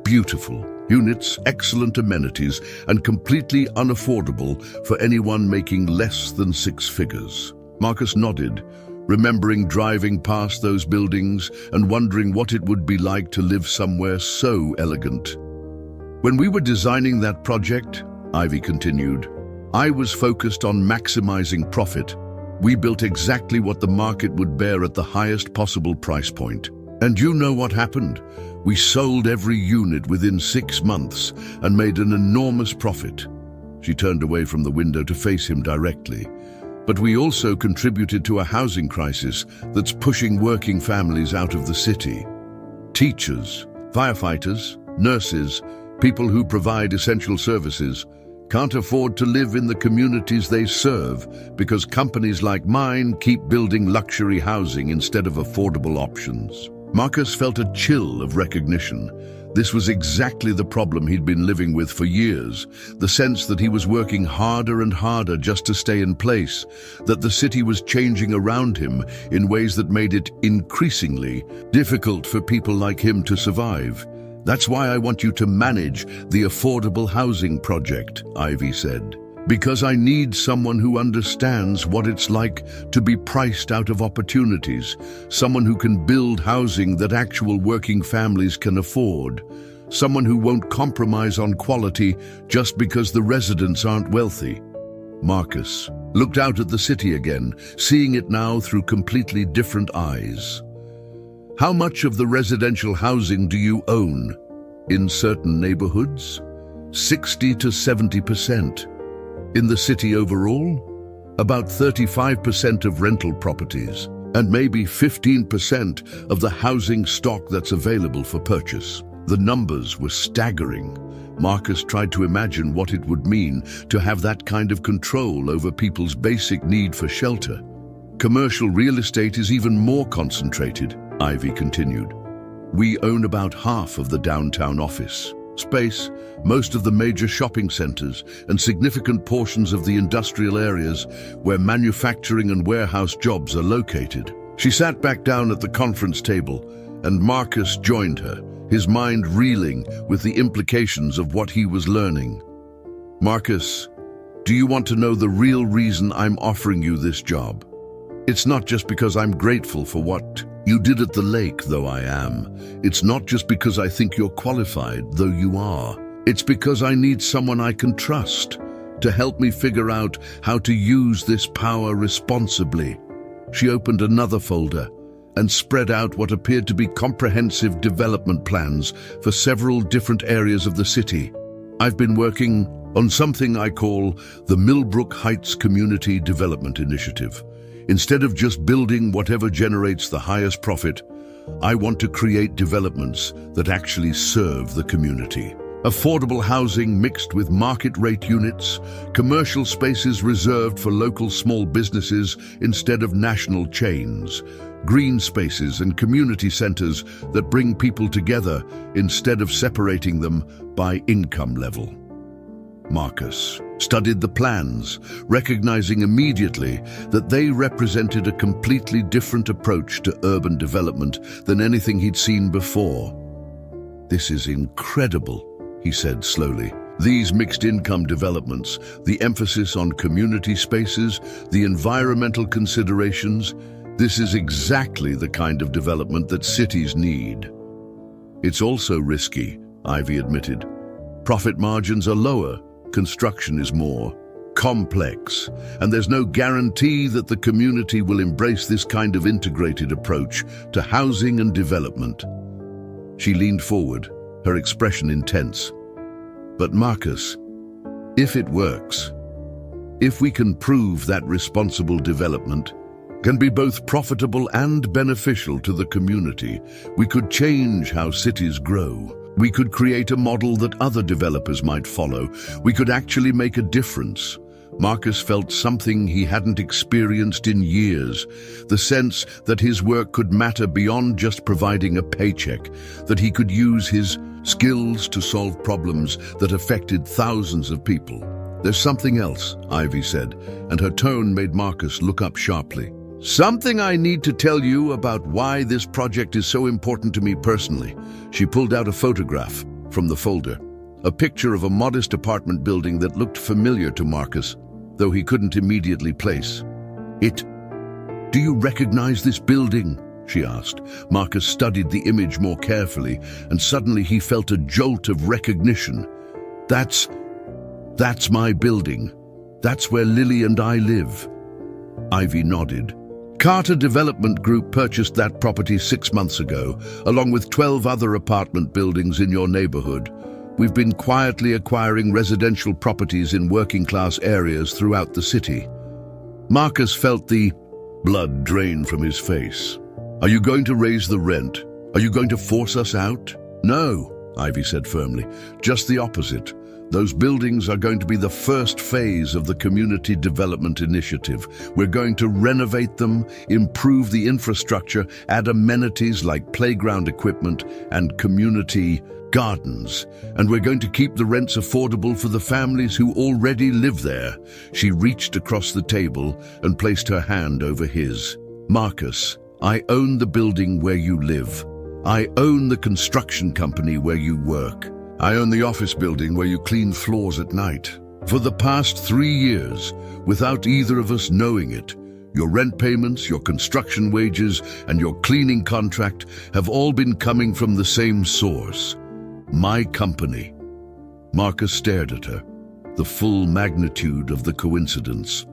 Beautiful units, excellent amenities, and completely unaffordable for anyone making less than 6 figures." Marcus nodded, remembering driving past those buildings and wondering what it would be like to live somewhere so elegant. "When we were designing that project," Ivy continued, "I was focused on maximizing profit. We built exactly what the market would bear at the highest possible price point. And you know what happened? We sold every unit within 6 months and made an enormous profit." She turned away from the window to face him directly. "But we also contributed to a housing crisis that's pushing working families out of the city. Teachers, firefighters, nurses, people who provide essential services can't afford to live in the communities they serve because companies like mine keep building luxury housing instead of affordable options." Marcus felt a chill of recognition. This was exactly the problem he'd been living with for years, the sense that he was working harder and harder just to stay in place, that the city was changing around him in ways that made it increasingly difficult for people like him to survive. "That's why I want you to manage the affordable housing project," Ivy said. "Because I need someone who understands what it's like to be priced out of opportunities, someone who can build housing that actual working families can afford, someone who won't compromise on quality just because the residents aren't wealthy." Marcus looked out at the city again, seeing it now through completely different eyes. "How much of the residential housing do you own? In certain neighborhoods? 60 to 70%. In the city overall? About 35% of rental properties, and maybe 15% of the housing stock that's available for purchase." The numbers were staggering. Marcus tried to imagine what it would mean to have that kind of control over people's basic need for shelter. "Commercial real estate is even more concentrated," Ivy continued. "We own about half of the downtown office space, most of the major shopping centers, and significant portions of the industrial areas where manufacturing and warehouse jobs are located." She sat back down at the conference table, and Marcus joined her, his mind reeling with the implications of what he was learning. "Marcus, do you want to know the real reason I'm offering you this job? It's not just because I'm grateful for what you did at the lake, though I am. It's not just because I think you're qualified, though you are. It's because I need someone I can trust to help me figure out how to use this power responsibly." She opened another folder and spread out what appeared to be comprehensive development plans for several different areas of the city. "I've been working on something I call the Millbrook Heights Community Development Initiative. Instead of just building whatever generates the highest profit, I want to create developments that actually serve the community. Affordable housing mixed with market-rate units, commercial spaces reserved for local small businesses instead of national chains, green spaces and community centers that bring people together instead of separating them by income level. Marcus studied the plans, recognizing immediately that they represented a completely different approach to urban development than anything he'd seen before. "This is incredible," he said slowly. "These mixed-income developments, the emphasis on community spaces, the environmental considerations, this is exactly the kind of development that cities need." "It's also risky," Ivy admitted. "Profit margins are lower, construction is more complex, and there's no guarantee that the community will embrace this kind of integrated approach to housing and development." She leaned forward, her expression intense. "But Marcus, if it works, if we can prove that responsible development can be both profitable and beneficial to the community, we could change how cities grow. We could create a model that other developers might follow. We could actually make a difference." Marcus felt something he hadn't experienced in years, the sense that his work could matter beyond just providing a paycheck, that he could use his skills to solve problems that affected thousands of people. "There's something else," Ivy said, and her tone made Marcus look up sharply. "Something I need to tell you about why this project is so important to me personally." She pulled out a photograph from the folder, a picture of a modest apartment building that looked familiar to Marcus, though he couldn't immediately place it. "Do you recognize this building?" she asked. Marcus studied the image more carefully, and suddenly he felt a jolt of recognition. That's my building. That's where Lily and I live." Ivy nodded. "Carter Development Group purchased that property 6 months ago, along with 12 other apartment buildings in your neighborhood. We've been quietly acquiring residential properties in working-class areas throughout the city." Marcus felt the blood drain from his face. "Are you going to raise the rent? Are you going to force us out?" "No," Ivy said firmly. "Just the opposite. Those buildings are going to be the first phase of the Community Development Initiative. We're going to renovate them, improve the infrastructure, add amenities like playground equipment and community gardens. And we're going to keep the rents affordable for the families who already live there." She reached across the table and placed her hand over his. "Marcus, I own the building where you live. I own the construction company where you work. I own the office building where you clean floors at night. For the past 3 years, without either of us knowing it, your rent payments, your construction wages, and your cleaning contract have all been coming from the same source. My company." Marcus stared at her, the full magnitude of the coincidence.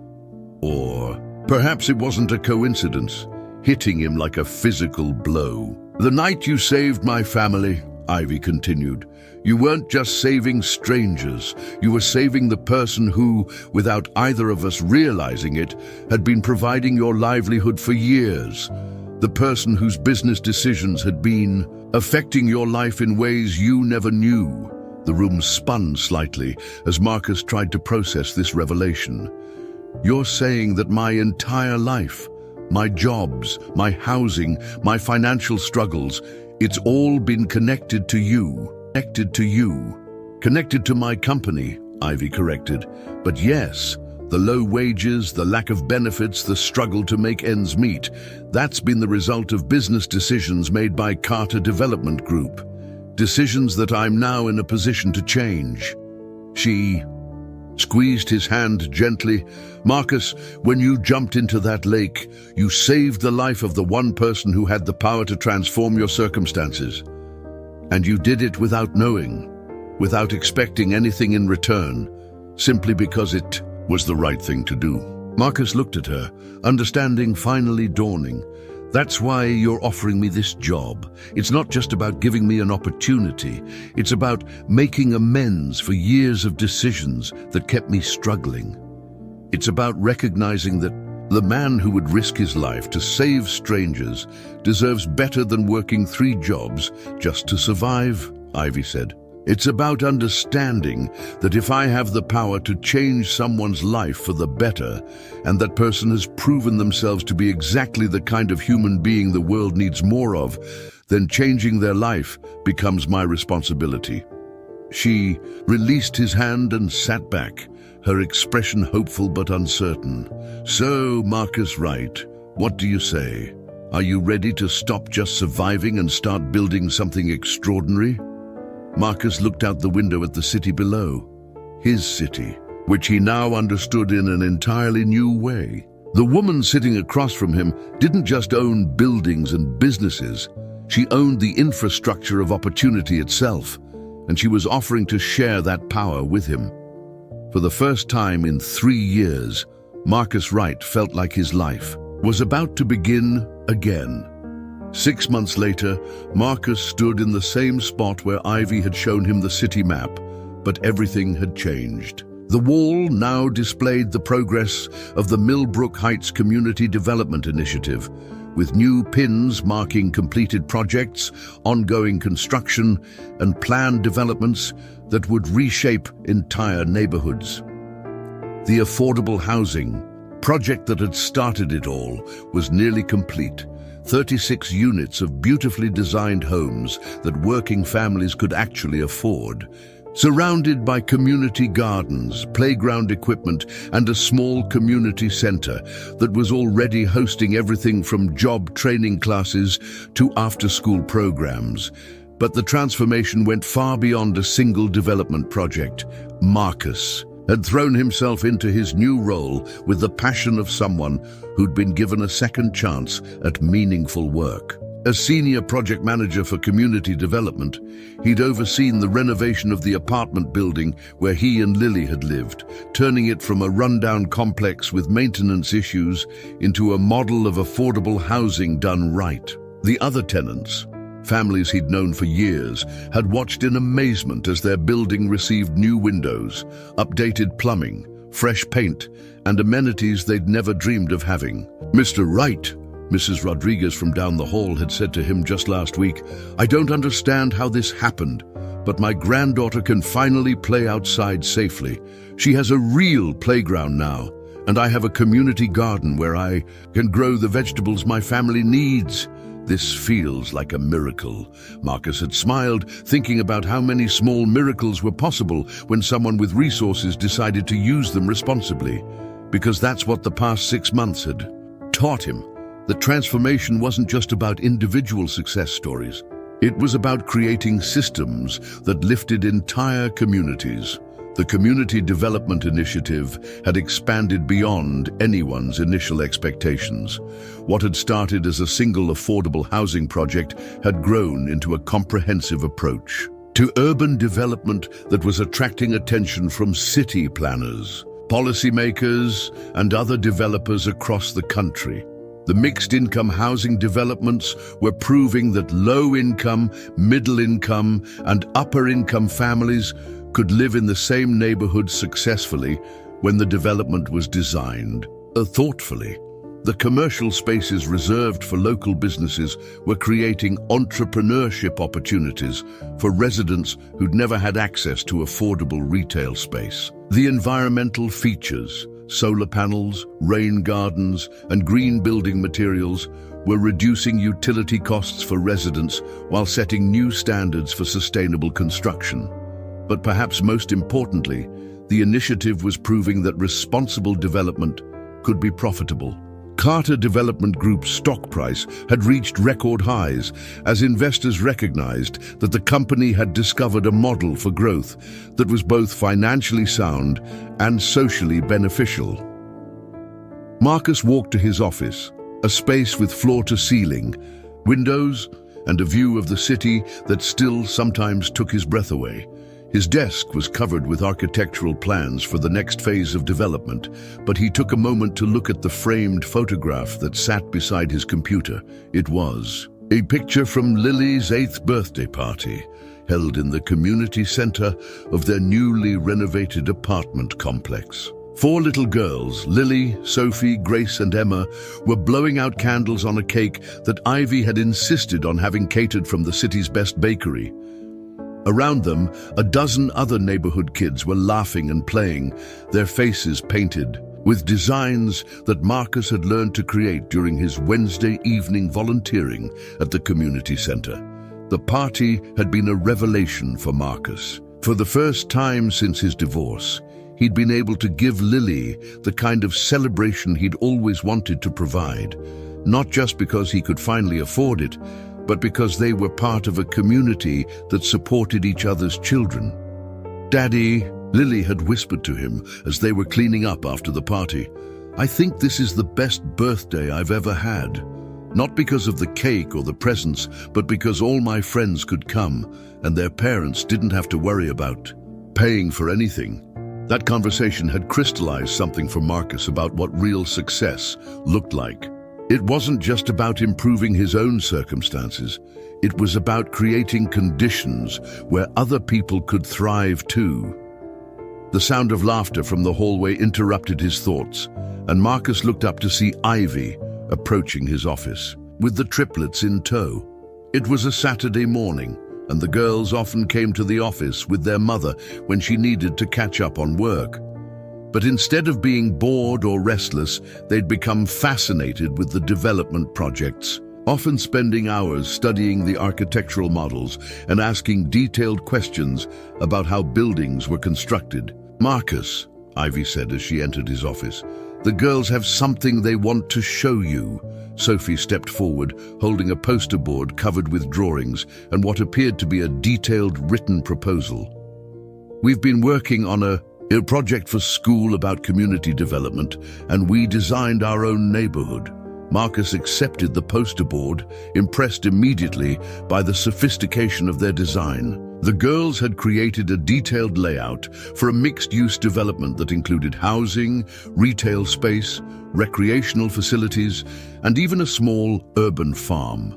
Or perhaps it wasn't a coincidence, hitting him like a physical blow. "The night you saved my family," Ivy continued, "you weren't just saving strangers, you were saving the person who, without either of us realizing it, had been providing your livelihood for years. The person whose business decisions had been affecting your life in ways you never knew." The room spun slightly as Marcus tried to process this revelation. "You're saying that my entire life, my jobs, my housing, my financial struggles, it's all been connected to you. Connected to my company," Ivy corrected. "But yes, the low wages, the lack of benefits, the struggle to make ends meet, that's been the result of business decisions made by Carter Development Group. Decisions that I'm now in a position to change." She squeezed his hand gently. "Marcus, when you jumped into that lake, you saved the life of the one person who had the power to transform your circumstances. And you did it without knowing, without expecting anything in return, simply because it was the right thing to do." Marcus looked at her, understanding finally dawning. That's why you're offering me this job. It's not just about giving me an opportunity. It's about making amends for years of decisions that kept me struggling. It's about recognizing that the man who would risk his life to save strangers deserves better than working 3 jobs just to survive, Ivy said. It's about understanding that if I have the power to change someone's life for the better, and that person has proven themselves to be exactly the kind of human being the world needs more of, then changing their life becomes my responsibility. She released his hand and sat back, her expression hopeful but uncertain. So, Marcus Wright, what do you say? Are you ready to stop just surviving and start building something extraordinary? Marcus looked out the window at the city below, his city, which he now understood in an entirely new way. The woman sitting across from him didn't just own buildings and businesses, she owned the infrastructure of opportunity itself, and she was offering to share that power with him. For the first time in 3 years, Marcus Wright felt like his life was about to begin again. 6 months later, Marcus stood in the same spot where Ivy had shown him the city map, but everything had changed. The wall now displayed the progress of the Millbrook Heights Community Development Initiative, with new pins marking completed projects, ongoing construction, and planned developments that would reshape entire neighborhoods. The affordable housing project that had started it all was nearly complete. 36 units of beautifully designed homes that working families could actually afford, surrounded by community gardens, playground equipment, and a small community center that was already hosting everything from job training classes to after-school programs. But the transformation went far beyond a single development project. Marcus had thrown himself into his new role with the passion of someone who'd been given a second chance at meaningful work. As senior project manager for community development, he'd overseen the renovation of the apartment building where he and Lily had lived, turning it from a rundown complex with maintenance issues into a model of affordable housing done right. The other tenants, families he'd known for years, had watched in amazement as their building received new windows, updated plumbing, fresh paint, and amenities they'd never dreamed of having. "Mr. Wright," Mrs. Rodriguez from down the hall had said to him just last week, "I don't understand how this happened, but my granddaughter can finally play outside safely. She has a real playground now, and I have a community garden where I can grow the vegetables my family needs. This feels like a miracle." Marcus had smiled, thinking about how many small miracles were possible when someone with resources decided to use them responsibly, because that's what the past 6 months had taught him. The transformation wasn't just about individual success stories. It was about creating systems that lifted entire communities. The Community Development Initiative had expanded beyond anyone's initial expectations. What had started as a single affordable housing project had grown into a comprehensive approach to urban development that was attracting attention from city planners, policymakers, and other developers across the country. The mixed-income housing developments were proving that low-income, middle-income, and upper-income families could live in the same neighborhood successfully when the development was designed thoughtfully. The commercial spaces reserved for local businesses were creating entrepreneurship opportunities for residents who'd never had access to affordable retail space. The environmental features, solar panels, rain gardens, and green building materials were reducing utility costs for residents while setting new standards for sustainable construction. But perhaps most importantly, the initiative was proving that responsible development could be profitable. Carter Development Group's stock price had reached record highs as investors recognized that the company had discovered a model for growth that was both financially sound and socially beneficial. Marcus walked to his office, a space with floor-to-ceiling windows and a view of the city that still sometimes took his breath away. His desk was covered with architectural plans for the next phase of development, but he took a moment to look at the framed photograph that sat beside his computer. It was a picture from Lily's 8th birthday party, held in the community center of their newly renovated apartment complex. 4 little girls, Lily, Sophie, Grace, and Emma, were blowing out candles on a cake that Ivy had insisted on having catered from the city's best bakery. Around them, a dozen other neighborhood kids were laughing and playing, their faces painted with designs that Marcus had learned to create during his Wednesday evening volunteering at the community center. The party had been a revelation for Marcus. For the first time since his divorce, he'd been able to give Lily the kind of celebration he'd always wanted to provide, not just because he could finally afford it, but because they were part of a community that supported each other's children. "Daddy," Lily had whispered to him as they were cleaning up after the party, "I think this is the best birthday I've ever had. Not because of the cake or the presents, but because all my friends could come and their parents didn't have to worry about paying for anything." That conversation had crystallized something for Marcus about what real success looked like. It wasn't just about improving his own circumstances. It was about creating conditions where other people could thrive too. The sound of laughter from the hallway interrupted his thoughts, and Marcus looked up to see Ivy approaching his office, with the triplets in tow. It was a Saturday morning, and the girls often came to the office with their mother when she needed to catch up on work. But instead of being bored or restless, they'd become fascinated with the development projects, often spending hours studying the architectural models and asking detailed questions about how buildings were constructed. "Marcus," Ivy said as she entered his office, "the girls have something they want to show you." Sophie stepped forward, holding a poster board covered with drawings and what appeared to be a detailed written proposal. "We've been working on a project for school about community development, and we designed our own neighborhood." Marcus accepted the poster board, impressed immediately by the sophistication of their design. The girls had created a detailed layout for a mixed-use development that included housing, retail space, recreational facilities, and even a small urban farm.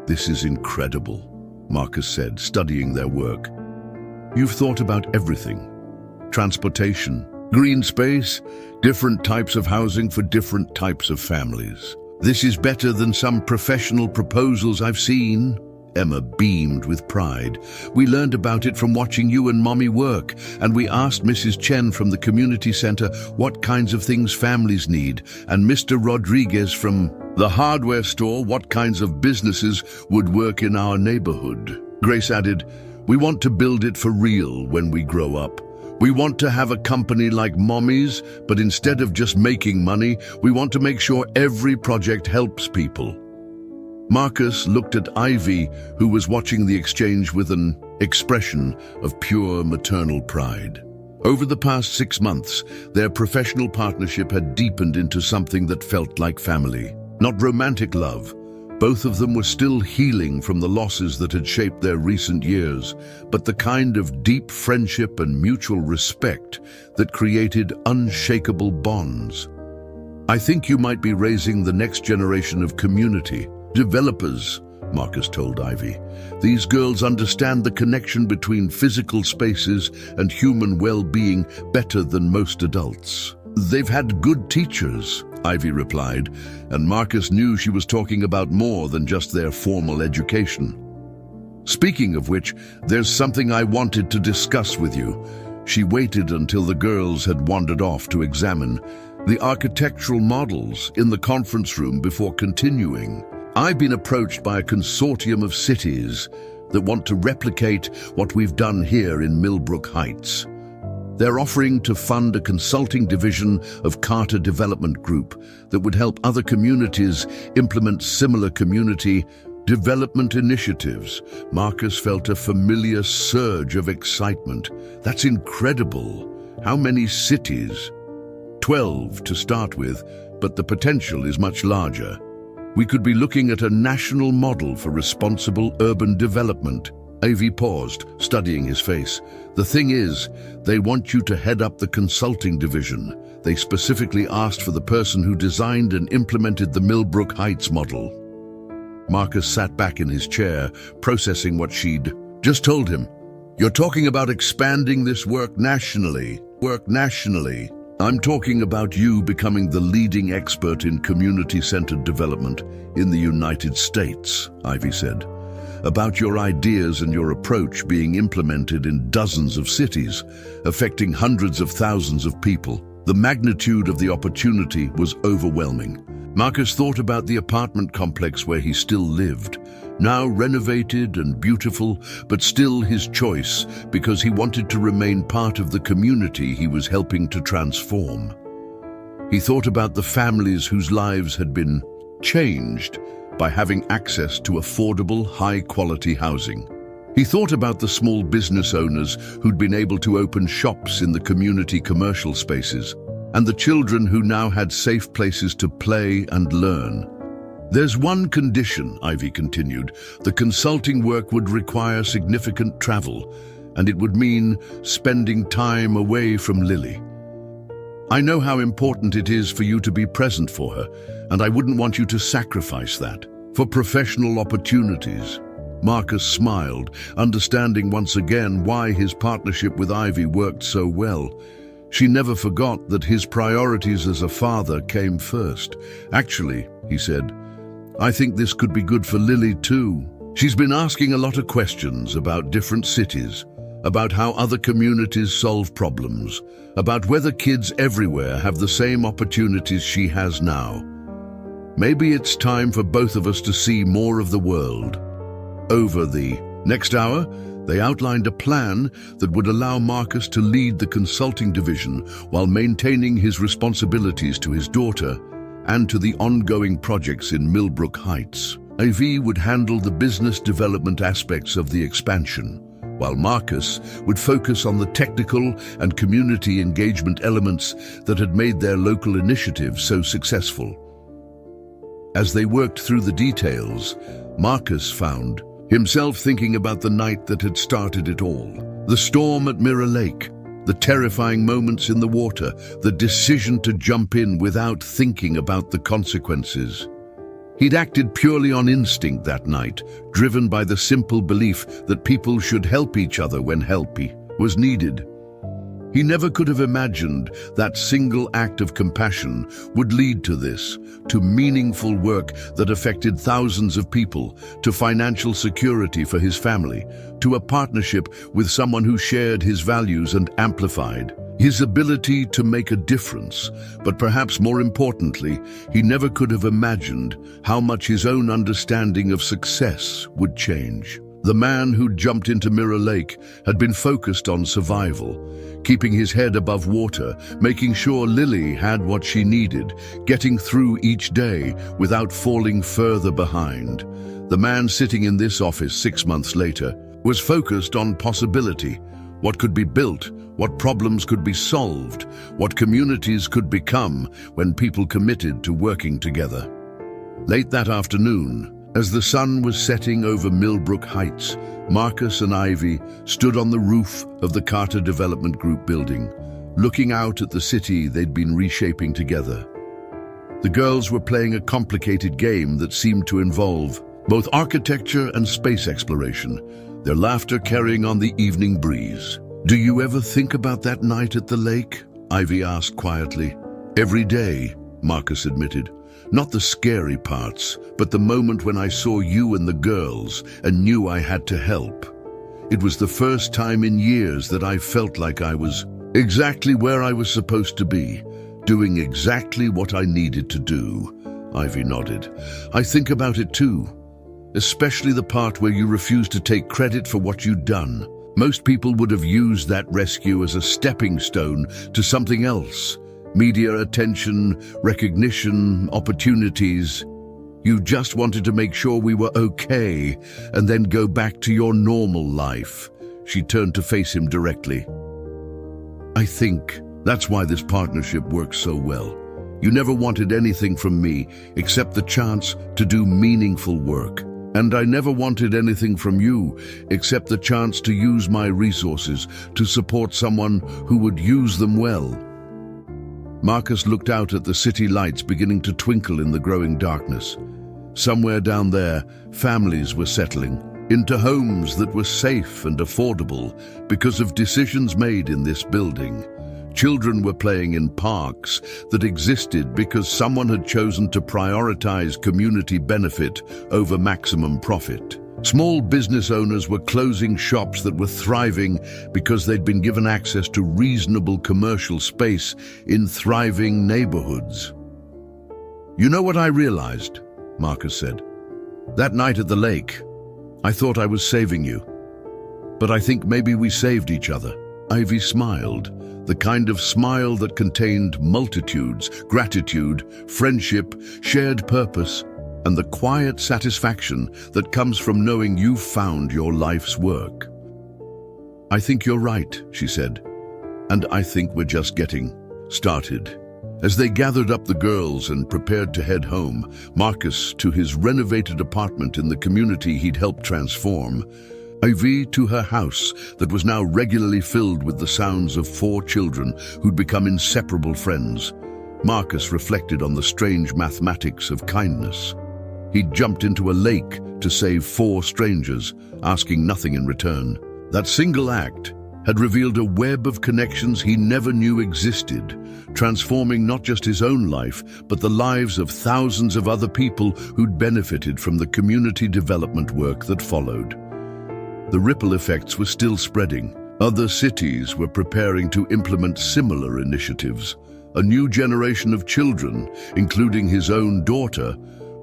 "This is incredible," Marcus said, studying their work. "You've thought about everything. Transportation, green space, different types of housing for different types of families. This is better than some professional proposals I've seen." Emma beamed with pride. "We learned about it from watching you and Mommy work, and we asked Mrs. Chen from the community center what kinds of things families need, and Mr. Rodriguez from the hardware store what kinds of businesses would work in our neighborhood." Grace added, "We want to build it for real when we grow up. We want to have a company like Mommy's, but instead of just making money, we want to make sure every project helps people." Marcus looked at Ivy, who was watching the exchange with an expression of pure maternal pride. Over the past 6 months, their professional partnership had deepened into something that felt like family. Not romantic love. Both of them were still healing from the losses that had shaped their recent years, but the kind of deep friendship and mutual respect that created unshakable bonds. "I think you might be raising the next generation of community developers," Marcus told Ivy. "These girls understand the connection between physical spaces and human well-being better than most adults." "They've had good teachers," Ivy replied, and Marcus knew she was talking about more than just their formal education. "Speaking of which, there's something I wanted to discuss with you." She waited until the girls had wandered off to examine the architectural models in the conference room before continuing. "I've been approached by a consortium of cities that want to replicate what we've done here in Millbrook Heights. They're offering to fund a consulting division of Carter Development Group that would help other communities implement similar community development initiatives." Marcus felt a familiar surge of excitement. "That's incredible. How many cities?" 12 to start with, but the potential is much larger. "We could be looking at a national model for responsible urban development." Ivy paused, studying his face. The thing is, they want you to head up the consulting division. They specifically asked for the person who designed and implemented the Millbrook Heights model. Marcus sat back in his chair, processing what she'd just told him. You're talking about expanding this work nationally. I'm talking about you becoming the leading expert in community-centered development in the United States, Ivy said. About your ideas and your approach being implemented in dozens of cities, affecting hundreds of thousands of people. The magnitude of the opportunity was overwhelming. Marcus thought about the apartment complex where he still lived, now renovated and beautiful, but still his choice because he wanted to remain part of the community he was helping to transform. He thought about the families whose lives had been changed by having access to affordable, high-quality housing. He thought about the small business owners who'd been able to open shops in the community commercial spaces, and the children who now had safe places to play and learn. There's one condition, Ivy continued. The consulting work would require significant travel, and it would mean spending time away from Lily. I know how important it is for you to be present for her, and I wouldn't want you to sacrifice that for professional opportunities. Marcus smiled, understanding once again why his partnership with Ivy worked so well. She never forgot that his priorities as a father came first. Actually, he said, I think this could be good for Lily too. She's been asking a lot of questions about different cities, about how other communities solve problems, about whether kids everywhere have the same opportunities she has now. Maybe it's time for both of us to see more of the world. Over the next hour, they outlined a plan that would allow Marcus to lead the consulting division while maintaining his responsibilities to his daughter and to the ongoing projects in Millbrook Heights. Ivy would handle the business development aspects of the expansion, while Marcus would focus on the technical and community engagement elements that had made their local initiative so successful. As they worked through the details, Marcus found himself thinking about the night that had started it all. The storm at Mirror Lake, the terrifying moments in the water, the decision to jump in without thinking about the consequences. He'd acted purely on instinct that night, driven by the simple belief that people should help each other when help was needed. He never could have imagined that single act of compassion would lead to this, to meaningful work that affected thousands of people, to financial security for his family, to a partnership with someone who shared his values and amplified his ability to make a difference. But perhaps more importantly, he never could have imagined how much his own understanding of success would change. The man who'd jumped into Mirror Lake had been focused on survival, keeping his head above water, making sure Lily had what she needed, getting through each day without falling further behind. The man sitting in this office 6 months later was focused on possibility, what could be built, what problems could be solved, what communities could become when people committed to working together. Late that afternoon, as the sun was setting over Millbrook Heights, Marcus and Ivy stood on the roof of the Carter Development Group building, looking out at the city they'd been reshaping together. The girls were playing a complicated game that seemed to involve both architecture and space exploration, their laughter carrying on the evening breeze. "Do you ever think about that night at the lake?" Ivy asked quietly. "Every day," Marcus admitted. "Not the scary parts, but the moment when I saw you and the girls and knew I had to help. It was the first time in years that I felt like I was exactly where I was supposed to be, doing exactly what I needed to do." Ivy nodded. "I think about it too, especially the part where you refused to take credit for what you'd done. Most people would have used that rescue as a stepping stone to something else. Media attention, recognition, opportunities. You just wanted to make sure we were okay and then go back to your normal life." She turned to face him directly. "I think that's why this partnership works so well. You never wanted anything from me except the chance to do meaningful work. And I never wanted anything from you except the chance to use my resources to support someone who would use them well. Marcus looked out at the city lights beginning to twinkle in the growing darkness. Somewhere down there, families were settling into homes that were safe and affordable because of decisions made in this building. Children were playing in parks that existed because someone had chosen to prioritize community benefit over maximum profit. Small business owners were closing shops that were thriving because they'd been given access to reasonable commercial space in thriving neighborhoods. "You know what I realized?" Marcus said. "That night at the lake, I thought I was saving you. But I think maybe we saved each other." Ivy smiled, the kind of smile that contained multitudes, gratitude, friendship, shared purpose, and the quiet satisfaction that comes from knowing you've found your life's work. "I think you're right," she said, "and I think we're just getting started." As they gathered up the girls and prepared to head home, Marcus to his renovated apartment in the community he'd helped transform, Ivy to her house that was now regularly filled with the sounds of 4 children who'd become inseparable friends. Marcus reflected on the strange mathematics of kindness. He'd jumped into a lake to save 4 strangers, asking nothing in return. That single act had revealed a web of connections he never knew existed, transforming not just his own life, but the lives of thousands of other people who'd benefited from the community development work that followed. The ripple effects were still spreading. Other cities were preparing to implement similar initiatives. A new generation of children, including his own daughter,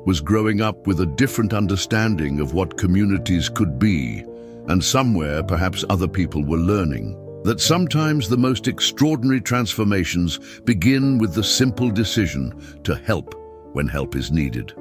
was growing up with a different understanding of what communities could be, and somewhere perhaps other people were learning that sometimes the most extraordinary transformations begin with the simple decision to help when help is needed.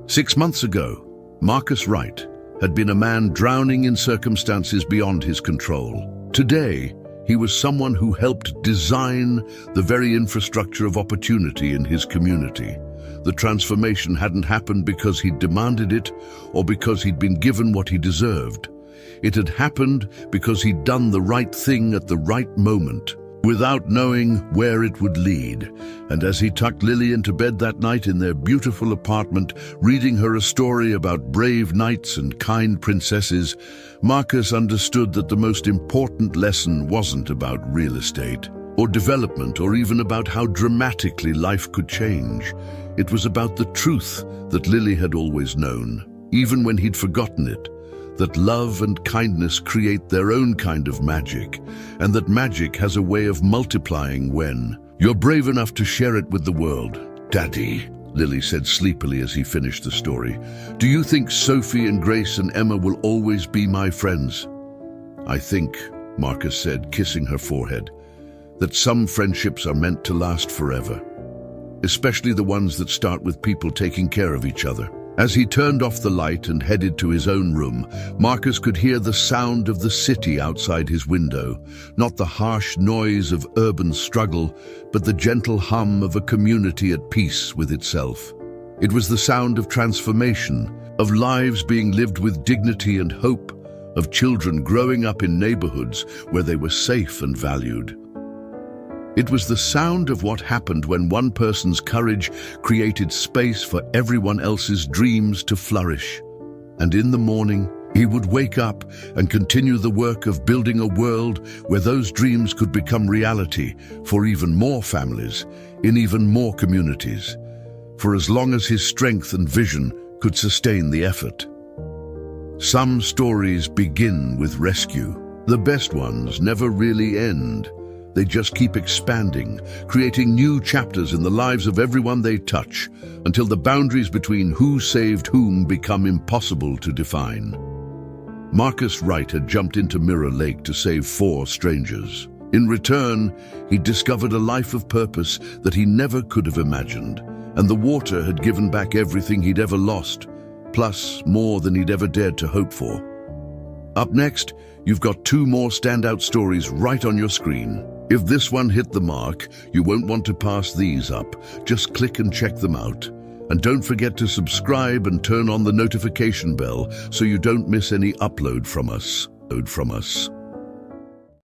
6 months ago, Marcus Wright had been a man drowning in circumstances beyond his control. Today, he was someone who helped design the very infrastructure of opportunity in his community. The transformation hadn't happened because he'd demanded it or because he'd been given what he deserved. It had happened because he'd done the right thing at the right moment, without knowing where it would lead. And as he tucked Lily into bed that night in their beautiful apartment, reading her a story about brave knights and kind princesses, Marcus understood that the most important lesson wasn't about real estate or development or even about how dramatically life could change. It was about the truth that Lily had always known, even when he'd forgotten it, that love and kindness create their own kind of magic, and that magic has a way of multiplying when you're brave enough to share it with the world. "Daddy," Lily said sleepily as he finished the story, "do you think Sophie and Grace and Emma will always be my friends?" "I think," Marcus said, kissing her forehead, "that some friendships are meant to last forever, especially the ones that start with people taking care of each other." As he turned off the light and headed to his own room, Marcus could hear the sound of the city outside his window, not the harsh noise of urban struggle, but the gentle hum of a community at peace with itself. It was the sound of transformation, of lives being lived with dignity and hope, of children growing up in neighborhoods where they were safe and valued. It was the sound of what happened when one person's courage created space for everyone else's dreams to flourish. And in the morning, he would wake up and continue the work of building a world where those dreams could become reality for even more families, in even more communities, for as long as his strength and vision could sustain the effort. Some stories begin with rescue. The best ones never really end. They just keep expanding, creating new chapters in the lives of everyone they touch, until the boundaries between who saved whom become impossible to define. Marcus Wright had jumped into Mirror Lake to save 4 strangers. In return, he discovered a life of purpose that he never could have imagined, and the water had given back everything he'd ever lost, plus more than he'd ever dared to hope for. Up next, you've got 2 more standout stories right on your screen. If this one hit the mark, you won't want to pass these up. Just click and check them out. And don't forget to subscribe and turn on the notification bell so you don't miss any upload from us.